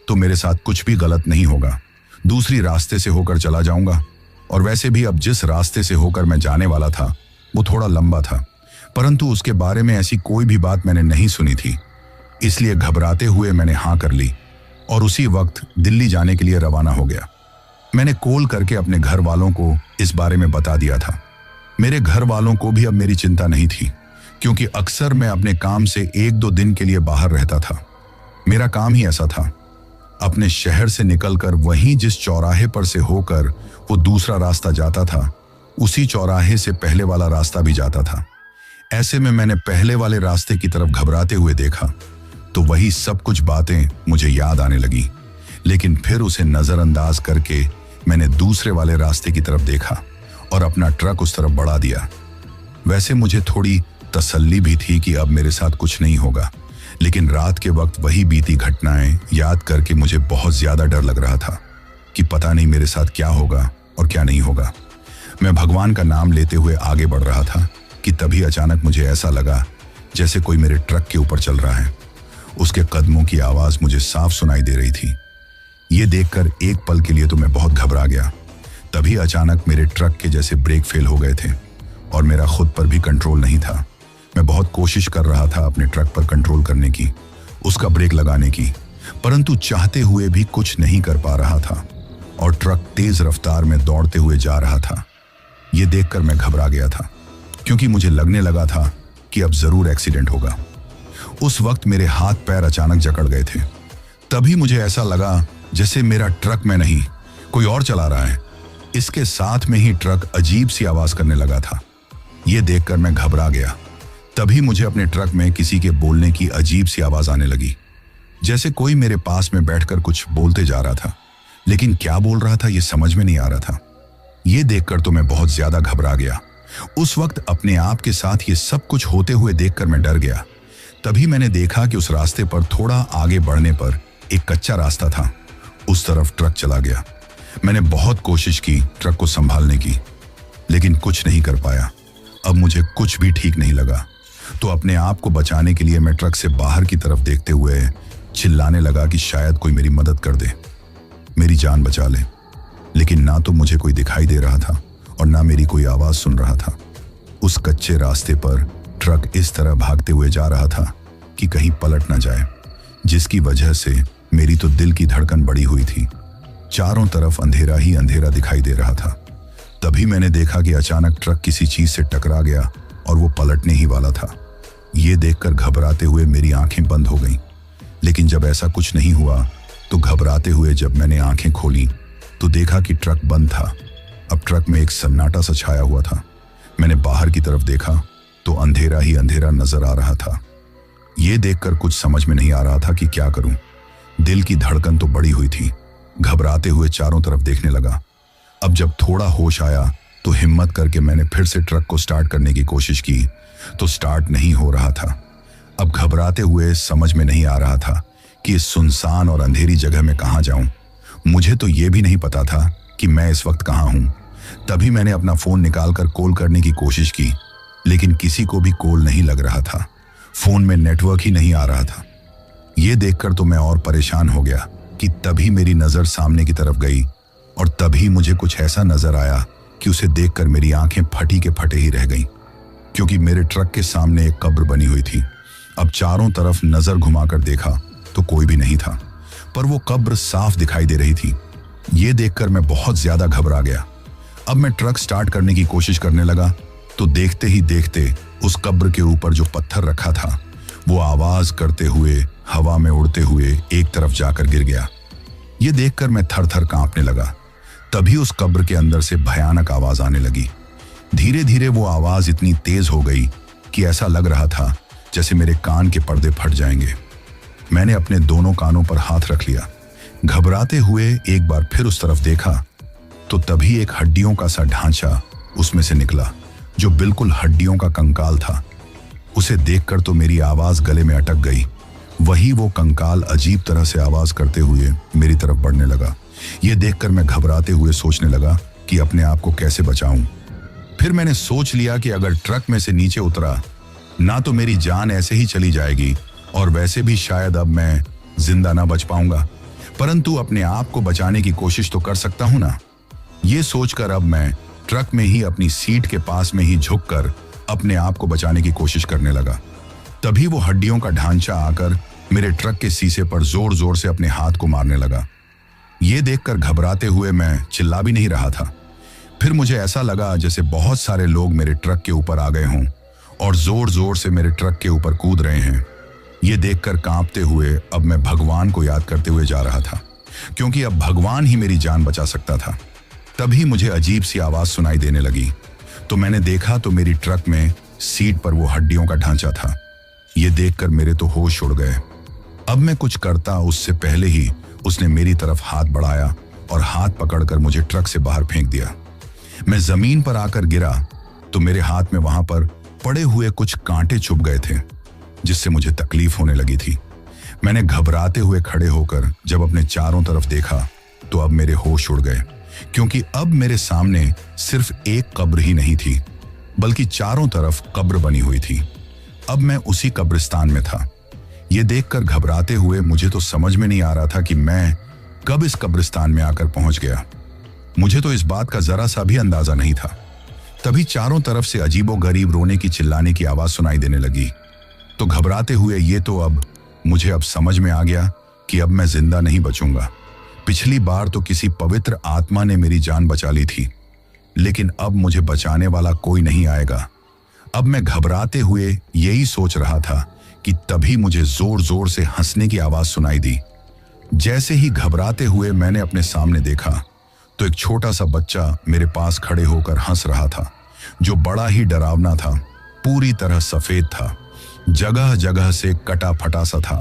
तो मेरे साथ कुछ भी गलत नहीं होगा, दूसरी रास्ते से होकर चला जाऊंगा। और वैसे भी अब जिस रास्ते से होकर मैं जाने वाला था वो थोड़ा लंबा था, परंतु उसके बारे में ऐसी कोई भी बात मैंने नहीं सुनी थी, इसलिए घबराते हुए मैंने हाँ कर ली और उसी वक्त दिल्ली जाने के लिए रवाना हो गया। मैंने कॉल करके अपने घर वालों को इस बारे में बता दिया था। मेरे घर वालों को भी अब मेरी चिंता नहीं थी, क्योंकि अक्सर मैं अपने काम से 1-2 दिन के लिए बाहर रहता था। मेरा काम ही ऐसा था, अपने शहर से निकलकर वहीं जिस चौराहे पर से होकर वो दूसरा रास्ता जाता था, उसी चौराहे से पहले वाला रास्ता भी जाता था। ऐसे में मैंने पहले वाले रास्ते की तरफ घबराते हुए देखा तो वही सब कुछ बातें मुझे याद आने लगी, लेकिन फिर उसे नजरअंदाज करके मैंने दूसरे वाले रास्ते की तरफ देखा और अपना ट्रक उस तरफ बढ़ा दिया। वैसे मुझे थोड़ी तसल्ली भी थी कि अब मेरे साथ कुछ नहीं होगा, लेकिन रात के वक्त वही बीती घटनाएं याद करके मुझे बहुत ज्यादा डर लग रहा था कि पता नहीं मेरे साथ क्या होगा और क्या नहीं होगा। मैं भगवान का नाम लेते हुए आगे बढ़ रहा था कि तभी अचानक मुझे ऐसा लगा जैसे कोई मेरे ट्रक के ऊपर चल रहा है। उसके कदमों की आवाज मुझे साफ सुनाई दे रही थी। ये देखकर एक पल के लिए तो मैं बहुत घबरा गया। तभी अचानक मेरे ट्रक के जैसे ब्रेक फेल हो गए थे और मेरा खुद पर भी कंट्रोल नहीं था। मैं बहुत कोशिश कर रहा था अपने ट्रक पर कंट्रोल करने की, उसका ब्रेक लगाने की, परंतु चाहते हुए भी कुछ नहीं कर पा रहा था और ट्रक तेज रफ्तार में दौड़ते हुए जा रहा था। ये देखकर मैं घबरा गया था, क्योंकि मुझे लगने लगा था कि अब जरूर एक्सीडेंट होगा। उस वक्त मेरे हाथ पैर अचानक जकड़ गए थे। तभी मुझे ऐसा लगा जैसे मेरा ट्रक में नहीं कोई और चला रहा है। इसके साथ में ही ट्रक अजीब सी आवाज करने लगा था। यह देखकर मैं घबरा गया। तभी मुझे अपने ट्रक में किसी के बोलने की अजीब सी आवाज आने लगी, जैसे कोई मेरे पास में बैठकर कुछ बोलते जा रहा था, लेकिन क्या बोल रहा था ये समझ में नहीं आ रहा था। ये देखकर तो मैं बहुत ज्यादा घबरा गया। उस वक्त अपने आप के साथ ये सब कुछ होते हुए देखकर मैं डर गया। तभी मैंने देखा कि उस रास्ते पर थोड़ा आगे बढ़ने पर एक कच्चा रास्ता था, उस तरफ ट्रक चला गया। मैंने बहुत कोशिश की ट्रक को संभालने की, लेकिन कुछ नहीं कर पाया। अब मुझे कुछ भी ठीक नहीं लगा, तो अपने आप को बचाने के लिए मैं ट्रक से बाहर की तरफ देखते हुए चिल्लाने लगा कि शायद कोई मेरी मदद कर दे, मेरी जान बचा ले। लेकिन ना तो मुझे कोई दिखाई दे रहा था और ना मेरी कोई आवाज सुन रहा था। उस कच्चे रास्ते पर ट्रक इस तरह भागते हुए जा रहा था कि कहीं पलट ना जाए, जिसकी वजह से मेरी तो दिल की धड़कन बढ़ी हुई थी। चारों तरफ अंधेरा ही अंधेरा दिखाई दे रहा था। तभी मैंने देखा कि अचानक ट्रक किसी चीज से टकरा गया और वो पलटने ही वाला था। ये देखकर घबराते हुए मेरी आंखें बंद हो गईं। लेकिन जब ऐसा कुछ नहीं हुआ तो घबराते हुए जब मैंने आंखें खोली तो देखा कि ट्रक बंद था। अब ट्रक में एक सन्नाटा सा छाया हुआ था। मैंने बाहर की तरफ देखा तो अंधेरा ही अंधेरा नजर आ रहा था। ये देखकर कुछ समझ में नहीं आ रहा था कि क्या करूं। दिल की धड़कन तो बढ़ी हुई थी। घबराते हुए चारों तरफ देखने लगा। अब जब थोड़ा होश आया तो हिम्मत करके मैंने फिर से ट्रक को स्टार्ट करने की कोशिश की तो स्टार्ट नहीं हो रहा था। अब घबराते हुए समझ में नहीं आ रहा था कि इस सुनसान और अंधेरी जगह में कहां जाऊं। मुझे तो यह भी नहीं पता था कि मैं इस वक्त कहां हूं। तभी मैंने अपना फोन निकालकर कॉल करने की कोशिश की, लेकिन किसी को भी कॉल नहीं लग रहा था। फोन में नेटवर्क ही नहीं आ रहा था। यह देखकर तो मैं और परेशान हो गया कि तभी मेरी नजर सामने की तरफ गई और तभी मुझे कुछ ऐसा नजर आया कि उसे देखकर मेरी आंखें फटी के फटे ही रह गईं, क्योंकि मेरे ट्रक के सामने एक कब्र बनी हुई थी अब चारों तरफ नजर घुमाकर देखा तो कोई भी नहीं था, पर वो कब्र साफ दिखाई दे रही थी। ये देखकर मैं बहुत ज्यादा घबरा गया। अब मैं ट्रक स्टार्ट करने की कोशिश करने लगा तो देखते ही देखते उस कब्र के ऊपर जो पत्थर रखा था वो आवाज करते हुए हवा में उड़ते हुए एक तरफ जाकर गिर गया। ये देखकर मैं थर थर कांपने लगा। तभी उस कब्र के अंदर से भयानक आवाज आने लगी। धीरे धीरे वो आवाज इतनी तेज हो गई कि ऐसा लग रहा था जैसे मेरे कान के पर्दे फट जाएंगे। मैंने अपने दोनों कानों पर हाथ रख लिया। घबराते हुए एक बार फिर उस तरफ देखा तो तभी एक हड्डियों का सा ढांचा उसमें से निकला जो बिल्कुल हड्डियों का कंकाल था। उसे देखकर तो मेरी आवाज गले में अटक गई। वही वो कंकाल अजीब तरह से आवाज करते हुए मेरी तरफ बढ़ने लगा। यह देखकर मैं घबराते हुए सोचने लगा कि अपने आप को कैसे बचाऊं। फिर मैंने सोच लिया कि अगर ट्रक में से नीचे उतरा ना तो मेरी जान ऐसे ही चली जाएगी और वैसे भी शायद अब मैं जिंदा ना बच पाऊंगा, परंतु अपने आप को बचाने की कोशिश तो कर सकता हूं ना। ये सोचकर अब मैं ट्रक में ही अपनी सीट के पास में ही झुककर अपने आप को बचाने की कोशिश करने लगा। तभी वो हड्डियों का ढांचा आकर मेरे ट्रक के शीशे पर जोर जोर से अपने हाथ को मारने लगा। ये देखकर घबराते हुए मैं चिल्ला भी नहीं रहा था। फिर मुझे ऐसा लगा जैसे बहुत सारे लोग मेरे ट्रक के ऊपर आ गए हों और जोर जोर से मेरे ट्रक के ऊपर कूद रहे हैं। ये देखकर कांपते हुए अब मैं भगवान को याद करते हुए जा रहा था, क्योंकि अब भगवान ही मेरी जान बचा सकता था। तभी मुझे अजीब सी आवाज सुनाई देने लगी तो मैंने देखा तो मेरी ट्रक में सीट पर वो हड्डियों का ढांचा था। ये देखकर मेरे तो होश उड़ गए। अब मैं कुछ करता उससे पहले ही उसने मेरी तरफ हाथ बढ़ाया और हाथ पकड़कर मुझे ट्रक से बाहर फेंक दिया। मैं जमीन पर आकर गिरा तो मेरे हाथ में वहां पर पड़े हुए कुछ कांटे चुभ गए थे, जिससे मुझे तकलीफ होने लगी थी। मैंने घबराते हुए खड़े होकर जब अपने चारों तरफ देखा तो अब मेरे होश उड़ गए, क्योंकि अब मेरे सामने सिर्फ एक कब्र ही नहीं थी बल्कि चारों तरफ कब्र बनी हुई थी। अब मैं उसी कब्रिस्तान में था। यह देखकर घबराते हुए मुझे तो समझ में नहीं आ रहा था कि मैं कब इस कब्रिस्तान में आकर पहुंच गया। मुझे तो इस बात का जरा सा भी अंदाजा नहीं था। तभी चारों तरफ से अजीबोगरीब रोने की चिल्लाने की आवाज सुनाई देने लगी। तो घबराते हुए ये तो अब मुझे समझ में आ गया कि अब मैं जिंदा नहीं बचूंगा। पिछली बार तो किसी पवित्र आत्मा ने मेरी जान बचा ली थी, लेकिन अब मुझे बचाने वाला कोई नहीं आएगा। अब मैं घबराते हुए यही सोच रहा था कि तभी मुझे जोर जोर से हंसने की आवाज सुनाई दी। जैसे ही घबराते हुए मैंने अपने सामने देखा तो एक छोटा सा बच्चा मेरे पास खड़े होकर हंस रहा था, जो बड़ा ही डरावना था। पूरी तरह सफेद था, जगह जगह से कटा फटा सा था।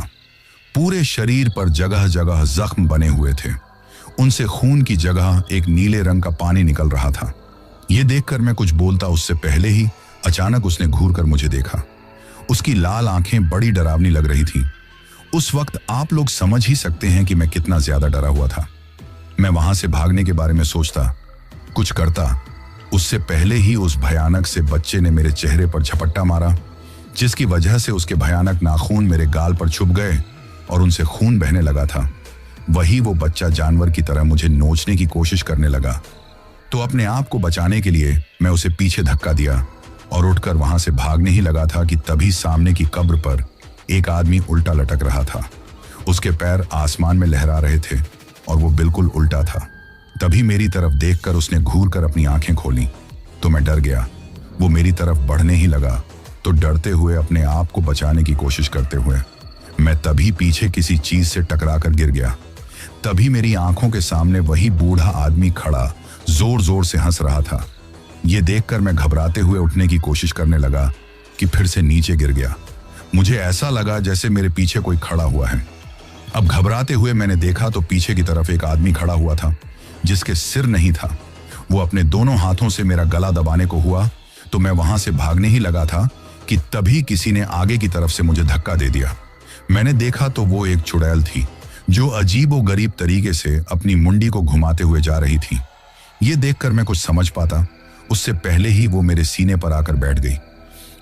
पूरे शरीर पर जगह जगह जख्म बने हुए थे। उनसे खून की जगह एक नीले रंग का पानी निकल रहा था। यह देखकर मैं कुछ बोलता उससे पहले ही अचानक उसने घूरकर मुझे देखा। उसकी लाल आंखें बड़ी डरावनी लग रही थीं। उस वक्त आप लोग समझ ही सकते हैं कि मैं कितना ज्यादा डरा हुआ था। मैं वहां से भागने के बारे में सोचता, कुछ करता, उससे पहले ही उस भयानक से बच्चे ने मेरे चेहरे पर झपट्टा मारा, जिसकी वजह से उसके भयानक नाखून मेरे गाल पर छुप गए और उनसे खून बहने लगा था। वही वो बच्चा जानवर की तरह मुझे नोचने की कोशिश करने लगा। तो अपने आप को बचाने के लिए मैं उसे पीछे धक्का दिया और उठकर वहां से भागने ही लगा था कि तभी सामने की कब्र पर एक आदमी उल्टा लटक रहा था। उसके पैर आसमान में लहरा रहे थे और वो बिल्कुल उल्टा था। तभी मेरी तरफ देखकर उसने घूरकर अपनी आंखें खोली तो मैं डर गया। वो मेरी तरफ बढ़ने ही लगा तो डरते हुए अपने आप को बचाने की कोशिश करते हुए मैं तभी पीछे किसी चीज से टकराकर गिर गया। तभी मेरी आंखों के सामने वही बूढ़ा आदमी खड़ा जोर जोर से हंस रहा था। ये देखकर मैं घबराते हुए उठने की कोशिश करने लगा कि फिर से नीचे गिर गया। मुझे ऐसा लगा जैसे मेरे पीछे कोई खड़ा हुआ है। अब घबराते हुए मैंने देखा तो पीछे की तरफ एक आदमी खड़ा हुआ था, जिसके सिर नहीं था। वो अपने दोनों हाथों से मेरा गला दबाने को हुआ तो मैं वहां से भागने ही लगा था कि तभी किसी ने आगे की तरफ से मुझे धक्का दे दिया। मैंने देखा तो वो एक चुड़ैल थी, जो अजीबोगरीब तरीके से अपनी मुंडी को घुमाते हुए जा रही थी। ये देखकर मैं कुछ समझ पाता उससे पहले ही वो मेरे सीने पर आकर बैठ गई।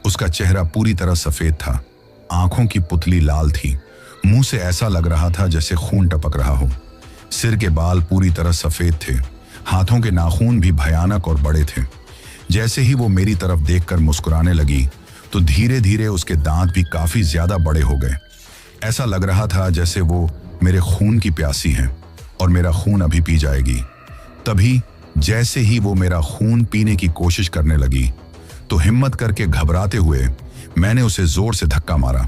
उसका चेहरा पूरी तरह सफेद था, आंखों की पुतली लाल थी, मुंह से ऐसा लग रहा था जैसे खून टपक रहा हो। सिर के बाल पूरी तरह सफेद थे, हाथों के नाखून भी भयानक और बड़े थे। जैसे ही वो मेरी तरफ देखकर मुस्कुराने लगी तो धीरे धीरे उसके दांत भी काफी ज्यादा बड़े हो गए। ऐसा लग रहा था जैसे वो मेरे खून की प्यासी हैं और मेरा खून अभी पी जाएगी। तभी जैसे ही वो मेरा खून पीने की कोशिश करने लगी तो हिम्मत करके घबराते हुए मैंने उसे जोर से धक्का मारा।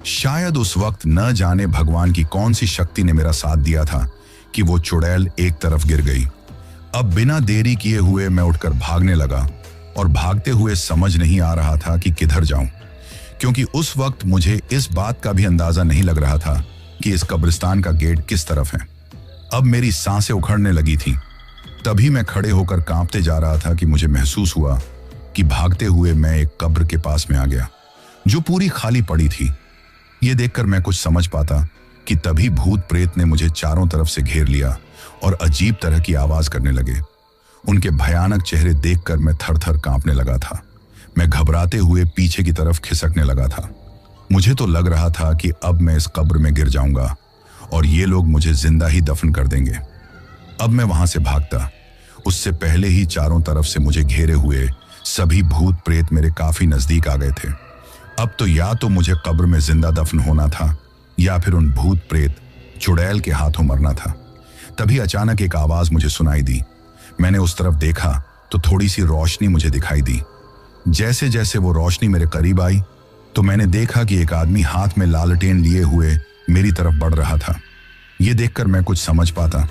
शायद उस वक्त न जाने भगवान की कौन सी शक्ति ने मेरा साथ दिया था कि वो चुड़ैल एक तरफ गिर गई। अब बिना देरी किए हुए मैं उठकर भागने लगा और भागते हुए समझ नहीं आ रहा था कि किधर जाऊं, क्योंकि उस वक्त मुझे इस बात का भी अंदाजा नहीं लग रहा था कि इस कब्रिस्तान का गेट किस तरफ है। अब मेरी सांसें उखड़ने लगी थीं। तभी मैं खड़े होकर कांपते जा रहा था कि मुझे महसूस हुआ कि भागते हुए मैं एक कब्र के पास में आ गया जो पूरी खाली पड़ी थी। ये देखकर मैं कुछ समझ पाता कि तभी भूत प्रेत ने मुझे चारों तरफ से घेर लिया और अजीब तरह की आवाज करने लगे। उनके भयानक चेहरे देखकर मैं थर थर कांपने लगा था। मैं घबराते हुए पीछे की तरफ खिसकने लगा था। मुझे तो लग रहा था कि अब मैं इस कब्र में गिर जाऊंगा और ये लोग मुझे जिंदा ही दफन कर देंगे। अब मैं वहां से भागता, उससे पहले ही चारों तरफ से मुझे घेरे हुए सभी भूत प्रेत मेरे काफी नजदीक आ गए थे। अब तो या तो मुझे कब्र में जिंदा दफन होना था या फिर उन भूत प्रेत चुड़ैल के हाथों मरना था। तभी अचानक एक आवाज मुझे सुनाई दी। मैंने उस तरफ देखा तो थोड़ी सी रोशनी मुझे दिखाई दी। जैसे जैसे वो रोशनी मेरे करीब आई तो मैंने देखा कि एक आदमी हाथ में लालटेन लिए हुए मेरी तरफ बढ़ रहा था। ये देखकर मैं कुछ समझ पाता।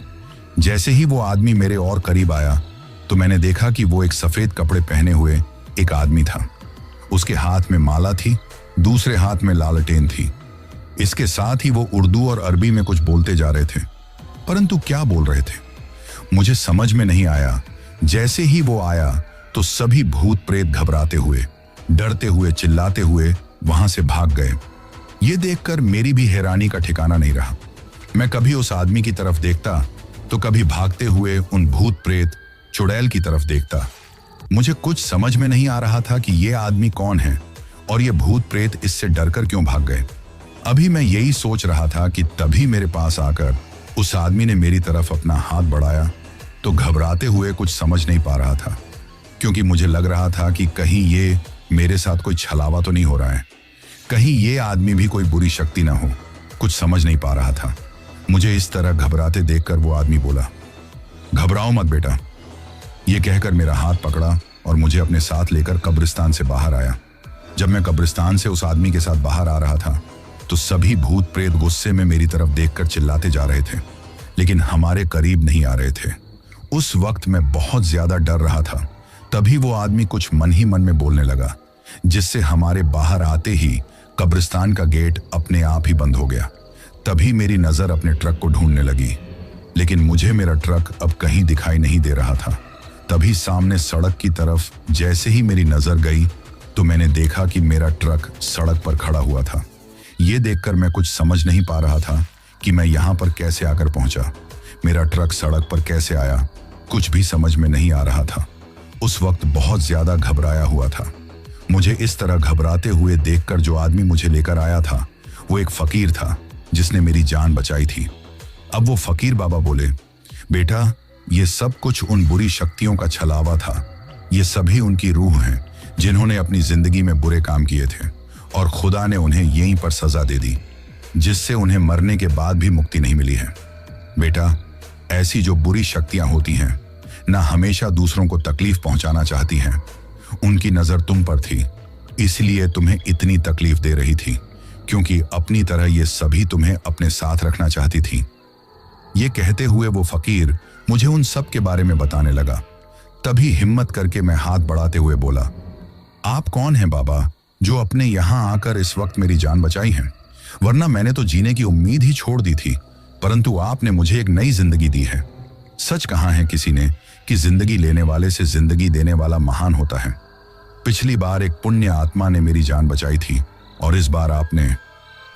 जैसे ही वो आदमी मेरे और करीब आया तो मैंने देखा कि वो एक सफेद कपड़े पहने हुए एक आदमी था। उसके हाथ में माला थी, दूसरे हाथ में लालटेन थी। इसके साथ ही वो उर्दू और अरबी में कुछ बोलते जा रहे थे, परंतु क्या बोल रहे थे मुझे समझ में नहीं आया। जैसे ही वो आया तो सभी भूत प्रेत घबराते हुए, डरते हुए, चिल्लाते हुए वहां से भाग गए। ये देखकर मेरी भी हैरानी का ठिकाना नहीं रहा। मैं कभी उस आदमी की तरफ देखता तो कभी भागते हुए उन भूत प्रेत चुड़ैल की तरफ देखता। मुझे कुछ समझ में नहीं आ रहा था कि ये आदमी कौन है और ये भूत प्रेत इससे डरकर क्यों भाग गए। अभी मैं यही सोच रहा था कि तभी मेरे पास आकर उस आदमी ने मेरी तरफ अपना हाथ बढ़ाया। तो घबराते हुए कुछ समझ नहीं पा रहा था, क्योंकि मुझे लग रहा था कि कहीं ये मेरे साथ कोई छलावा तो नहीं हो रहा है, कहीं ये आदमी भी कोई बुरी शक्ति ना हो। कुछ समझ नहीं पा रहा था। मुझे इस तरह घबराते देखकर वो आदमी बोला, घबराओ मत बेटा। ये कहकर मेरा हाथ पकड़ा और मुझे अपने साथ लेकर कब्रिस्तान से बाहर आया। जब मैं कब्रिस्तान से उस आदमी के साथ बाहर आ रहा था तो सभी भूत प्रेत गुस्से में मेरी तरफ देखकर चिल्लाते जा रहे थे, लेकिन हमारे करीब नहीं आ रहे थे। उस वक्त मैं बहुत ज्यादा डर रहा था। तभी वो आदमी कुछ मन ही मन में बोलने लगा, जिससे हमारे बाहर आते ही कब्रिस्तान का गेट अपने आप ही बंद हो गया। तभी मेरी नजर अपने ट्रक को ढूंढने लगी, लेकिन मुझे मेरा ट्रक अब कहीं दिखाई नहीं दे रहा था। तभी सामने सड़क की तरफ जैसे ही मेरी नजर गई तो मैंने देखा कि मेरा ट्रक सड़क पर खड़ा हुआ था। ये देखकर मैं कुछ समझ नहीं पा रहा था कि मैं यहाँ पर कैसे आकर पहुंचा। मेरा ट्रक सड़क पर कैसे आया, कुछ भी समझ में नहीं आ रहा था। उस वक्त बहुत ज्यादा घबराया हुआ था। मुझे इस तरह घबराते हुए देखकर जो आदमी मुझे लेकर आया था वो एक फकीर था जिसने मेरी जान बचाई थी। अब वो फकीर बाबा बोले, बेटा ये सब कुछ उन बुरी शक्तियों का छलावा था। ये सभी उनकी रूह हैं जिन्होंने अपनी जिंदगी में बुरे काम किए थे और खुदा ने उन्हें यहीं पर सजा दे दी, जिससे उन्हें मरने के बाद भी मुक्ति नहीं मिली है। बेटा ऐसी जो बुरी शक्तियां होती हैं ना हमेशा दूसरों को तकलीफ पहुंचाना चाहती हैं। उनकी नजर तुम पर थी, इसलिए तुम्हें इतनी तकलीफ दे रही थी, क्योंकि अपनी तरह ये सभी तुम्हें अपने साथ रखना चाहती थी। ये कहते हुए वो फकीर मुझे उन सब के बारे में बताने लगा। तभी हिम्मत करके मैं हाथ बढ़ाते हुए बोला, आप कौन हैं बाबा जो अपने यहां आकर इस वक्त मेरी जान बचाई है? वरना मैंने तो जीने की उम्मीद ही छोड़ दी थी, परंतु आपने मुझे एक नई जिंदगी दी है। सच कहा है किसी ने कि जिंदगी लेने वाले से जिंदगी देने वाला महान होता है। पिछली बार एक पुण्य आत्मा ने मेरी जान बचाई थी और इस बार आपने।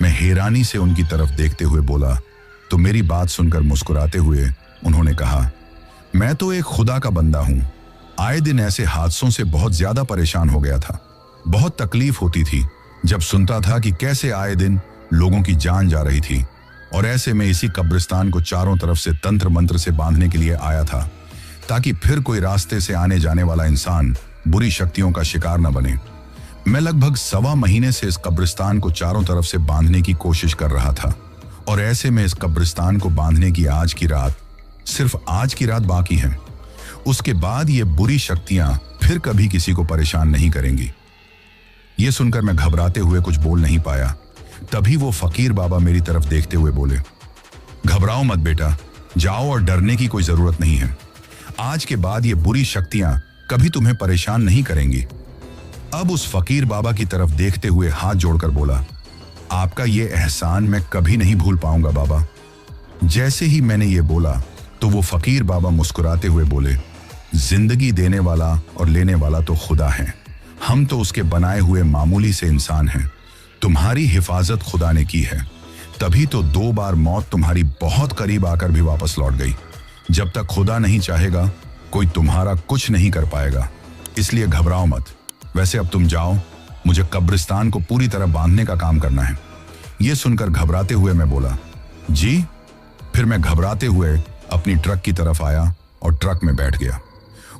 मैं हैरानी से उनकी तरफ देखते हुए बोला तो मेरी बात सुनकर मुस्कुराते हुए उन्होंने कहा, मैं तो एक खुदा का बंदा हूं। आए दिन ऐसे हादसों से बहुत ज्यादा परेशान हो गया था। बहुत तकलीफ होती थी जब सुनता था कि कैसे आए दिन लोगों की जान जा रही थी, और ऐसे में इसी कब्रिस्तान को चारों तरफ से तंत्र मंत्र से बांधने के लिए आया था, ताकि फिर कोई रास्ते से आने जाने वाला इंसान बुरी शक्तियों का शिकार न बने। मैं लगभग 1.25 महीने से इस कब्रिस्तान को चारों तरफ से बांधने की कोशिश कर रहा था और ऐसे में इस कब्रिस्तान को बांधने की आज की रात, सिर्फ आज की रात बाकी है। उसके बाद ये बुरी शक्तियां फिर कभी किसी को परेशान नहीं करेंगी। ये सुनकर मैं घबराते हुए कुछ बोल नहीं पाया। तभी वो फकीर बाबा मेरी तरफ देखते हुए बोले, घबराओ मत बेटा, जाओ और डरने की कोई जरूरत नहीं है। आज के बाद ये बुरी शक्तियां कभी तुम्हें परेशान नहीं करेंगी। अब उस फकीर बाबा की तरफ देखते हुए हाथ जोड़कर बोला, आपका ये एहसान मैं कभी नहीं भूल पाऊंगा बाबा। जैसे ही मैंने ये बोला तो वो फकीर बाबा मुस्कुराते हुए बोले, जिंदगी देने वाला और लेने वाला तो खुदा है, हम तो उसके बनाए हुए मामूली से इंसान हैं। तुम्हारी हिफाजत खुदा ने की है, तभी तो 2 बार मौत तुम्हारी बहुत करीब आकर भी वापस लौट गई। जब तक खुदा नहीं चाहेगा कोई तुम्हारा कुछ नहीं कर पाएगा, इसलिए घबराओ मत। वैसे अब तुम जाओ, मुझे कब्रिस्तान को पूरी तरह बांधने का काम करना है। यह सुनकर घबराते हुए मैं बोला, जी। फिर मैं घबराते हुए अपनी ट्रक की तरफ आया और ट्रक में बैठ गया।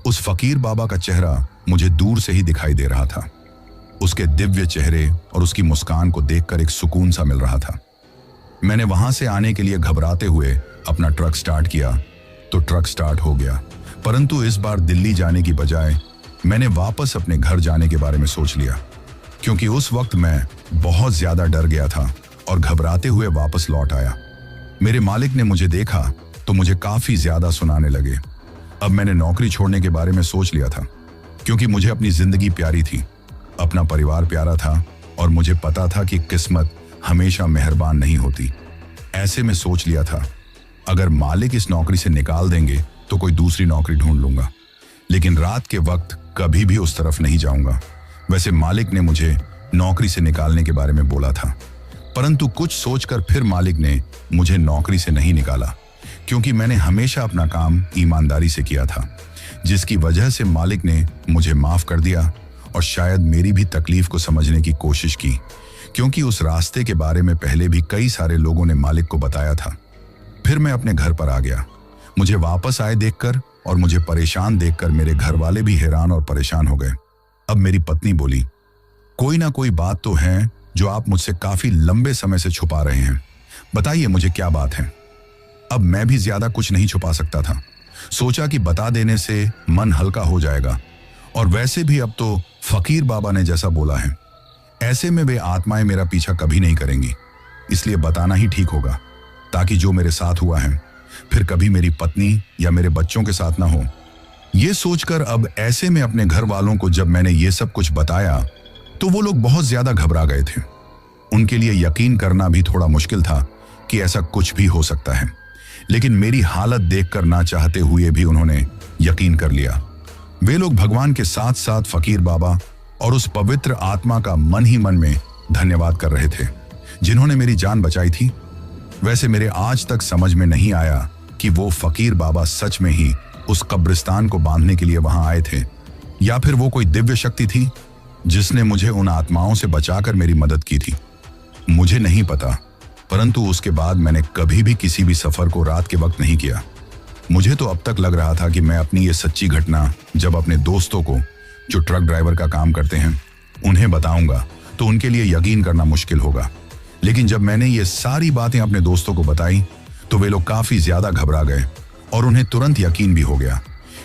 उस फकीर बाबा का चेहरा मुझे दूर से ही दिखाई दे रहा था। उसके दिव्य चेहरे और उसकी मुस्कान को देखकर एक सुकून सा मिल रहा था। मैंने वहां से आने के लिए घबराते हुए अपना ट्रक स्टार्ट किया तो ट्रक स्टार्ट हो गया, परंतु इस बार दिल्ली जाने की बजाय मैंने वापस अपने घर जाने के बारे में सोच लिया, क्योंकि उस वक्त मैं बहुत ज्यादा डर गया था और घबराते हुए वापस लौट आया। मेरे मालिक ने मुझे देखा तो मुझे काफी ज्यादा सुनाने लगे। अब मैंने नौकरी छोड़ने के बारे में सोच लिया था, क्योंकि मुझे अपनी जिंदगी प्यारी थी, अपना परिवार प्यारा था और मुझे पता था कि किस्मत हमेशा मेहरबान नहीं होती। ऐसे में सोच लिया था, अगर मालिक इस नौकरी से निकाल देंगे तो कोई दूसरी नौकरी ढूंढ लूंगा, लेकिन रात के वक्त कभी भी उस तरफ नहीं जाऊंगा। वैसे मालिक ने मुझे नौकरी से निकालने के बारे में बोला था, परंतु कुछ सोचकर फिर मालिक ने मुझे नौकरी से नहीं निकाला, क्योंकि मैंने हमेशा अपना काम ईमानदारी से किया था, जिसकी वजह से मालिक ने मुझे माफ कर दिया और शायद मेरी भी तकलीफ को समझने की कोशिश की, क्योंकि उस रास्ते के बारे में पहले भी कई सारे लोगों ने मालिक को बताया था। फिर मैं अपने घर पर आ गया। मुझे वापस आए देखकर और मुझे परेशान देखकर मेरे घर वाले भी हैरान और परेशान हो गए। अब मेरी पत्नी बोली, कोई ना कोई बात तो है जो आप मुझसे काफी लंबे समय से छुपा रहे हैं, बताइए मुझे क्या बात है। अब मैं भी ज्यादा कुछ नहीं छुपा सकता था। सोचा कि बता देने से मन हल्का हो जाएगा, और वैसे भी अब तो फकीर बाबा ने जैसा बोला है, ऐसे में वे आत्माएं मेरा पीछा कभी नहीं करेंगी, इसलिए बताना ही ठीक होगा, ताकि जो मेरे साथ हुआ है फिर कभी मेरी पत्नी या मेरे बच्चों के साथ ना हो। ये सोचकर अब ऐसे में अपने घर वालों को जब मैंने ये सब कुछ बताया तो वो लोग बहुत ज्यादा घबरा गए थे। उनके लिए यकीन करना भी थोड़ा मुश्किल था कि ऐसा कुछ भी हो सकता है, लेकिन मेरी हालत देखकर ना चाहते हुए भी उन्होंने यकीन कर लिया। वे लोग भगवान के साथ साथ फकीर बाबा और उस पवित्र आत्मा का मन ही मन में धन्यवाद कर रहे थे, जिन्होंने मेरी जान बचाई थी। वैसे मेरे आज तक समझ में नहीं आया कि वो फकीर बाबा सच में ही उस कब्रिस्तान को बांधने के लिए वहां आए थे, या फिर वो कोई दिव्य शक्ति थी जिसने मुझे उन आत्माओं से बचाकर मेरी मदद की थी। मुझे नहीं पता, परंतु उसके बाद मैंने कभी भी किसी भी सफर को रात के वक्त नहीं किया। मुझे तो अब तक लग रहा था कि मैं अपनी ये सच्ची घटना जब अपने दोस्तों को, जो ट्रक ड्राइवर का काम करते हैं, उन्हें बताऊंगा तो उनके लिए यकीन करना मुश्किल होगा। लेकिन जब मैंने ये सारी बातें अपने दोस्तों को बताई तो वे लोग काफी ज्यादा घबरा गए और उन्हें तुरंत यकीन भी हो गया,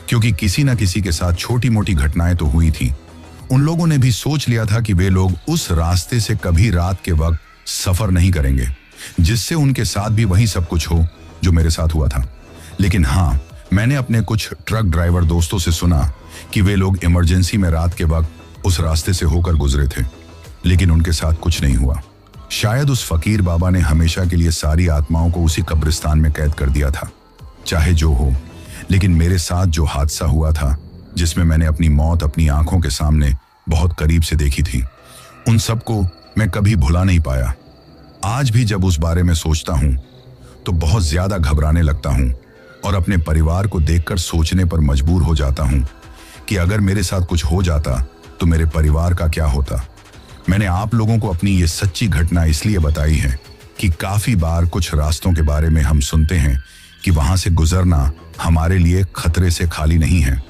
क्योंकि किसी न किसी के साथ छोटी मोटी घटनाएं तो हुई थी। उन लोगों ने भी सोच लिया था कि वे लोग उस रास्ते से कभी रात के वक्त सफर नहीं करेंगे, जिससे उनके साथ भी वही सब कुछ हो जो मेरे साथ हुआ था। लेकिन हाँ, मैंने अपने कुछ ट्रक ड्राइवर दोस्तों से सुना कि वे लोग इमरजेंसी में रात के वक्त उस रास्ते से होकर गुजरे थे, लेकिन उनके साथ कुछ नहीं हुआ। शायद उस फकीर बाबा ने हमेशा के लिए सारी आत्माओं को उसी कब्रिस्तान में कैद कर दिया था। चाहे जो हो, लेकिन मेरे साथ जो हादसा हुआ था, जिसमें मैंने अपनी मौत अपनी आंखों के सामने बहुत करीब से देखी थी, उन सबको मैं कभी भुला नहीं पाया। आज भी जब उस बारे में सोचता हूं तो बहुत ज्यादा घबराने लगता हूं और अपने परिवार को देखकर सोचने पर मजबूर हो जाता हूं कि अगर मेरे साथ कुछ हो जाता तो मेरे परिवार का क्या होता। मैंने आप लोगों को अपनी ये सच्ची घटना इसलिए बताई है कि काफी बार कुछ रास्तों के बारे में हम सुनते हैं कि वहां से गुजरना हमारे लिए खतरे से खाली नहीं है,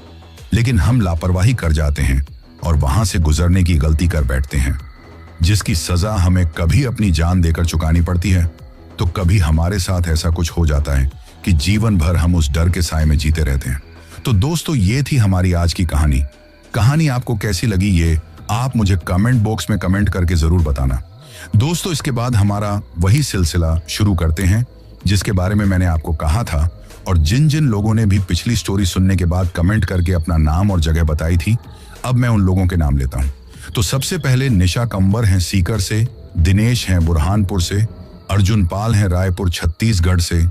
लेकिन हम लापरवाही कर जाते हैं और वहां से गुजरने की गलती कर बैठते हैं, जिसकी सजा हमें कभी अपनी जान देकर चुकानी पड़ती है, तो कभी हमारे साथ ऐसा कुछ हो जाता है कि जीवन भर हम उस डर के साए में जीते रहते हैं। तो दोस्तों, ये थी हमारी आज की कहानी। कहानी आपको कैसी लगी ये आप मुझे कमेंट बॉक्स में कमेंट करके जरूर बताना। दोस्तों, इसके बाद हमारा वही सिलसिला शुरू करते हैं जिसके बारे में मैंने आपको कहा था, और जिन जिन लोगों ने भी पिछली स्टोरी सुनने के बाद कमेंट करके अपना नाम और जगह बताई थी, अब मैं उन लोगों के नाम लेता हूं। तो सबसे पहले निशा कंवर हैं सीकर से, दिनेश हैं बुरहानपुर से, अर्जुन पाल हैं रायपुर छत्तीसगढ़ से,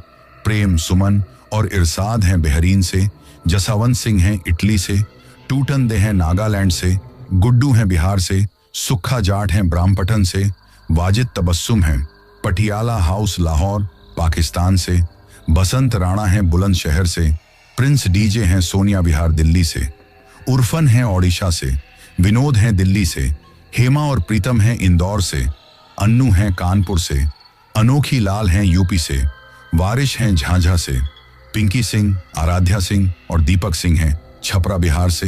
प्रेम सुमन और इरसाद हैं बहरीन से, जसावंत सिंह हैं इटली से, टूटन दे हैं नागालैंड से, गुड्डू हैं बिहार से, सुखा जाट हैं ब्राह्मपटन से, वाजिद तबस्सुम हैं पटियाला हाउस लाहौर पाकिस्तान से, बसंत राणा हैं बुलंदशहर से, प्रिंस डीजे हैं सोनिया विहार दिल्ली से, उर्फन हैं ओडिशा से, विनोद हैं दिल्ली से, हेमा और प्रीतम हैं इंदौर से, अन्नू हैं कानपुर से, अनोखी लाल हैं यूपी से, वारिश हैं झांझा से, पिंकी सिंह, आराध्या सिंह और दीपक सिंह हैं छपरा बिहार से,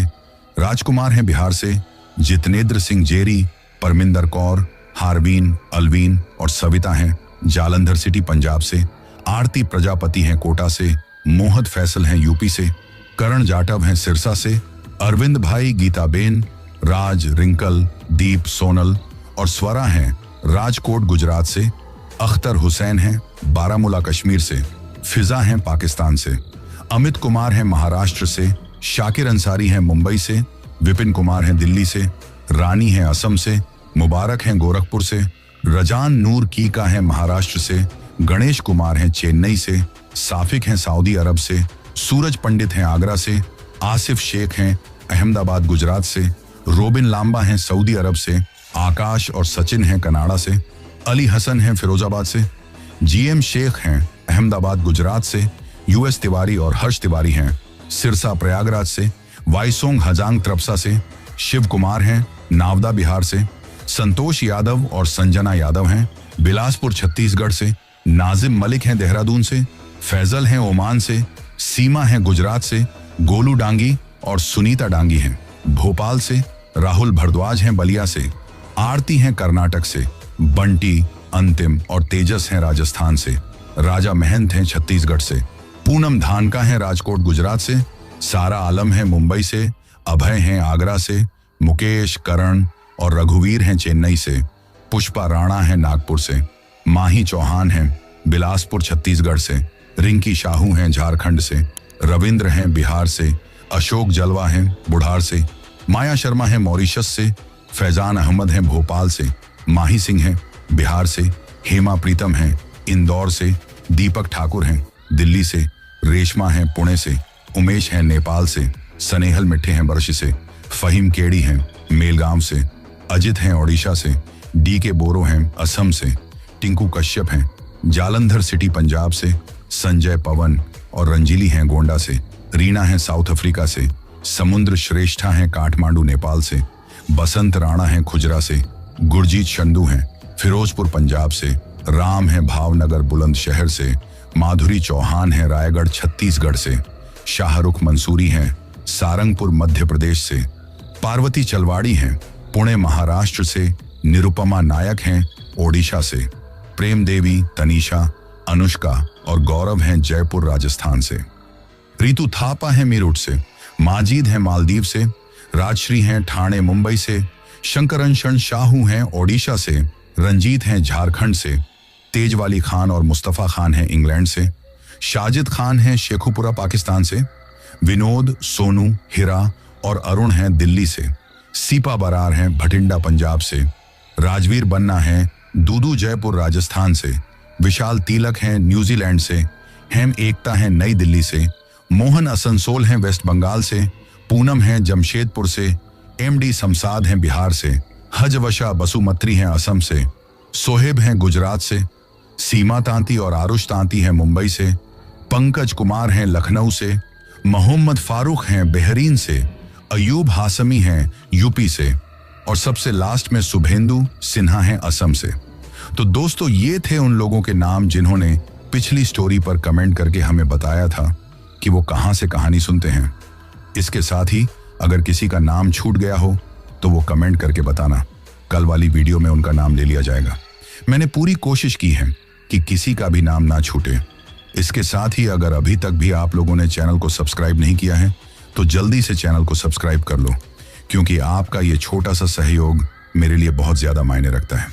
राजकुमार हैं बिहार से, जितनेंद्र सिंह जेरी, परमिंदर कौर, हारवीन, अलवीन और सविता हैं जालंधर सिटी पंजाब से, आरती प्रजापति हैं कोटा से, मोहद फैसल हैं यूपी से, करण जाटव हैं सिरसा से, अरविंद भाई, गीताबेन, राज, रिंकल, दीप, सोनल और स्वरा हैं राजकोट गुजरात से, अख्तर हुसैन हैं बारामूला कश्मीर से, फिजा हैं पाकिस्तान से, अमित कुमार हैं महाराष्ट्र से, शाकिर अंसारी हैं मुंबई से, विपिन कुमार हैं दिल्ली से, रानी हैं असम से, मुबारक हैं गोरखपुर से, रजान नूर कीका हैं महाराष्ट्र से, गणेश कुमार हैं चेन्नई से, साफिक हैं सऊदी अरब से, सूरज पंडित हैं आगरा से, आसिफ शेख हैं अहमदाबाद गुजरात से, रोबिन लांबा हैं सऊदी अरब से, आकाश और सचिन हैं कनाडा से, अली हसन हैं फिरोजाबाद से, जीएम शेख हैं अहमदाबाद गुजरात से, यूएस तिवारी और हर्ष तिवारी हैं सिरसा प्रयागराज से, वाईसोंग हजांग त्रपसा से, शिव कुमार हैं नावदा बिहार से, संतोष यादव और संजना यादव हैं बिलासपुर छत्तीसगढ़ से, नाजिम मलिक हैं देहरादून से, फैजल हैं ओमान से, सीमा हैं गुजरात से, गोलू डांगी और सुनीता डांगी हैं भोपाल से, राहुल भारद्वाज हैं बलिया से, आरती हैं कर्नाटक से, बंटी, अंतिम और तेजस हैं राजस्थान से, राजा महंत हैं छत्तीसगढ़ से, पूनम धानका हैं राजकोट गुजरात से, सारा आलम हैं मुंबई से, अभय हैं आगरा से, मुकेश, करण और रघुवीर हैं चेन्नई से, पुष्पा राणा हैं नागपुर से, माही चौहान हैं बिलासपुर छत्तीसगढ़ से, रिंकी शाहू हैं झारखंड से, रविंद्र हैं बिहार से, अशोक जलवा हैं बुढ़ार से, माया शर्मा हैं मॉरिशस से, फैजान अहमद हैं भोपाल से, माही सिंह हैं बिहार से, हेमा प्रीतम हैं इंदौर से, दीपक ठाकुर हैं दिल्ली से, रेशमा हैं पुणे से, उमेश हैं नेपाल से, सनेहल मिठे हैं बर्श से, फहीम केड़ी हैं मेलगांव से, अजित हैं ओडिशा से, डीके बोरो हैं असम से, टिंकू कश्यप हैं जालंधर सिटी पंजाब से, संजय पवन और रंजीली हैं गोंडा से, रीना हैं साउथ अफ्रीका से, समुद्र श्रेष्ठा हैं काठमांडू नेपाल से, बसंत राणा हैं खुजरा से, गुरजीत शंडू हैं फिरोजपुर पंजाब से, राम हैं भावनगर बुलंदशहर से, माधुरी चौहान हैं रायगढ़ छत्तीसगढ़ से, शाहरुख मंसूरी हैं सारंगपुर मध्य प्रदेश से, पार्वती चलवाड़ी हैं पुणे महाराष्ट्र से, निरुपमा नायक हैं ओडिशा से, प्रेम देवी, तनीषा, अनुष्का और गौरव हैं जयपुर राजस्थान से, रितु थापा हैं मीरठ से, माजिद हैं मालदीव से, राजश्री हैं ठाणे मुंबई से, शंकरंशन शाहू हैं ओडिशा से, रंजीत हैं झारखंड से, तेजवाली खान और मुस्तफा खान हैं इंग्लैंड से, शाजिद खान हैं शेखुपुरा पाकिस्तान से, विनोद, सोनू, हिरा और अरुण हैं दिल्ली से, सीपा बरार हैं भटिंडा पंजाब से, राजवीर बन्ना हैं दूदू जयपुर राजस्थान से, विशाल तिलक हैं न्यूजीलैंड से, हेम एकता हैं नई दिल्ली से, मोहन असनसोल हैं वेस्ट बंगाल से, पूनम हैं जमशेदपुर से, एमडी शमसाद हैं बिहार से, हजवशा बसुमत्री हैं असम से, सोहेब हैं गुजरात से, सीमा तांती और आरुष तांती हैं मुंबई से, पंकज कुमार हैं लखनऊ से, मोहम्मद फारूक हैं बहरीन से, अयूब हासमी हैं यूपी से और सबसे लास्ट में शुभेंदु सिन्हा हैं असम से। तो दोस्तों, ये थे उन लोगों के नाम जिन्होंने पिछली स्टोरी पर कमेंट करके हमें बताया था कि वो कहां से कहानी सुनते हैं। इसके साथ ही अगर किसी का नाम छूट गया हो तो वो कमेंट करके बताना। कल वाली वीडियो में उनका नाम ले लिया जाएगा। मैंने पूरी कोशिश की है कि किसी का भी नाम ना छूटे। इसके साथ ही अगर अभी तक भी आप लोगों ने चैनल को सब्सक्राइब नहीं किया है तो जल्दी से चैनल को सब्सक्राइब कर लो, क्योंकि आपका ये छोटा सा सहयोग मेरे लिए बहुत ज्यादा मायने रखता है।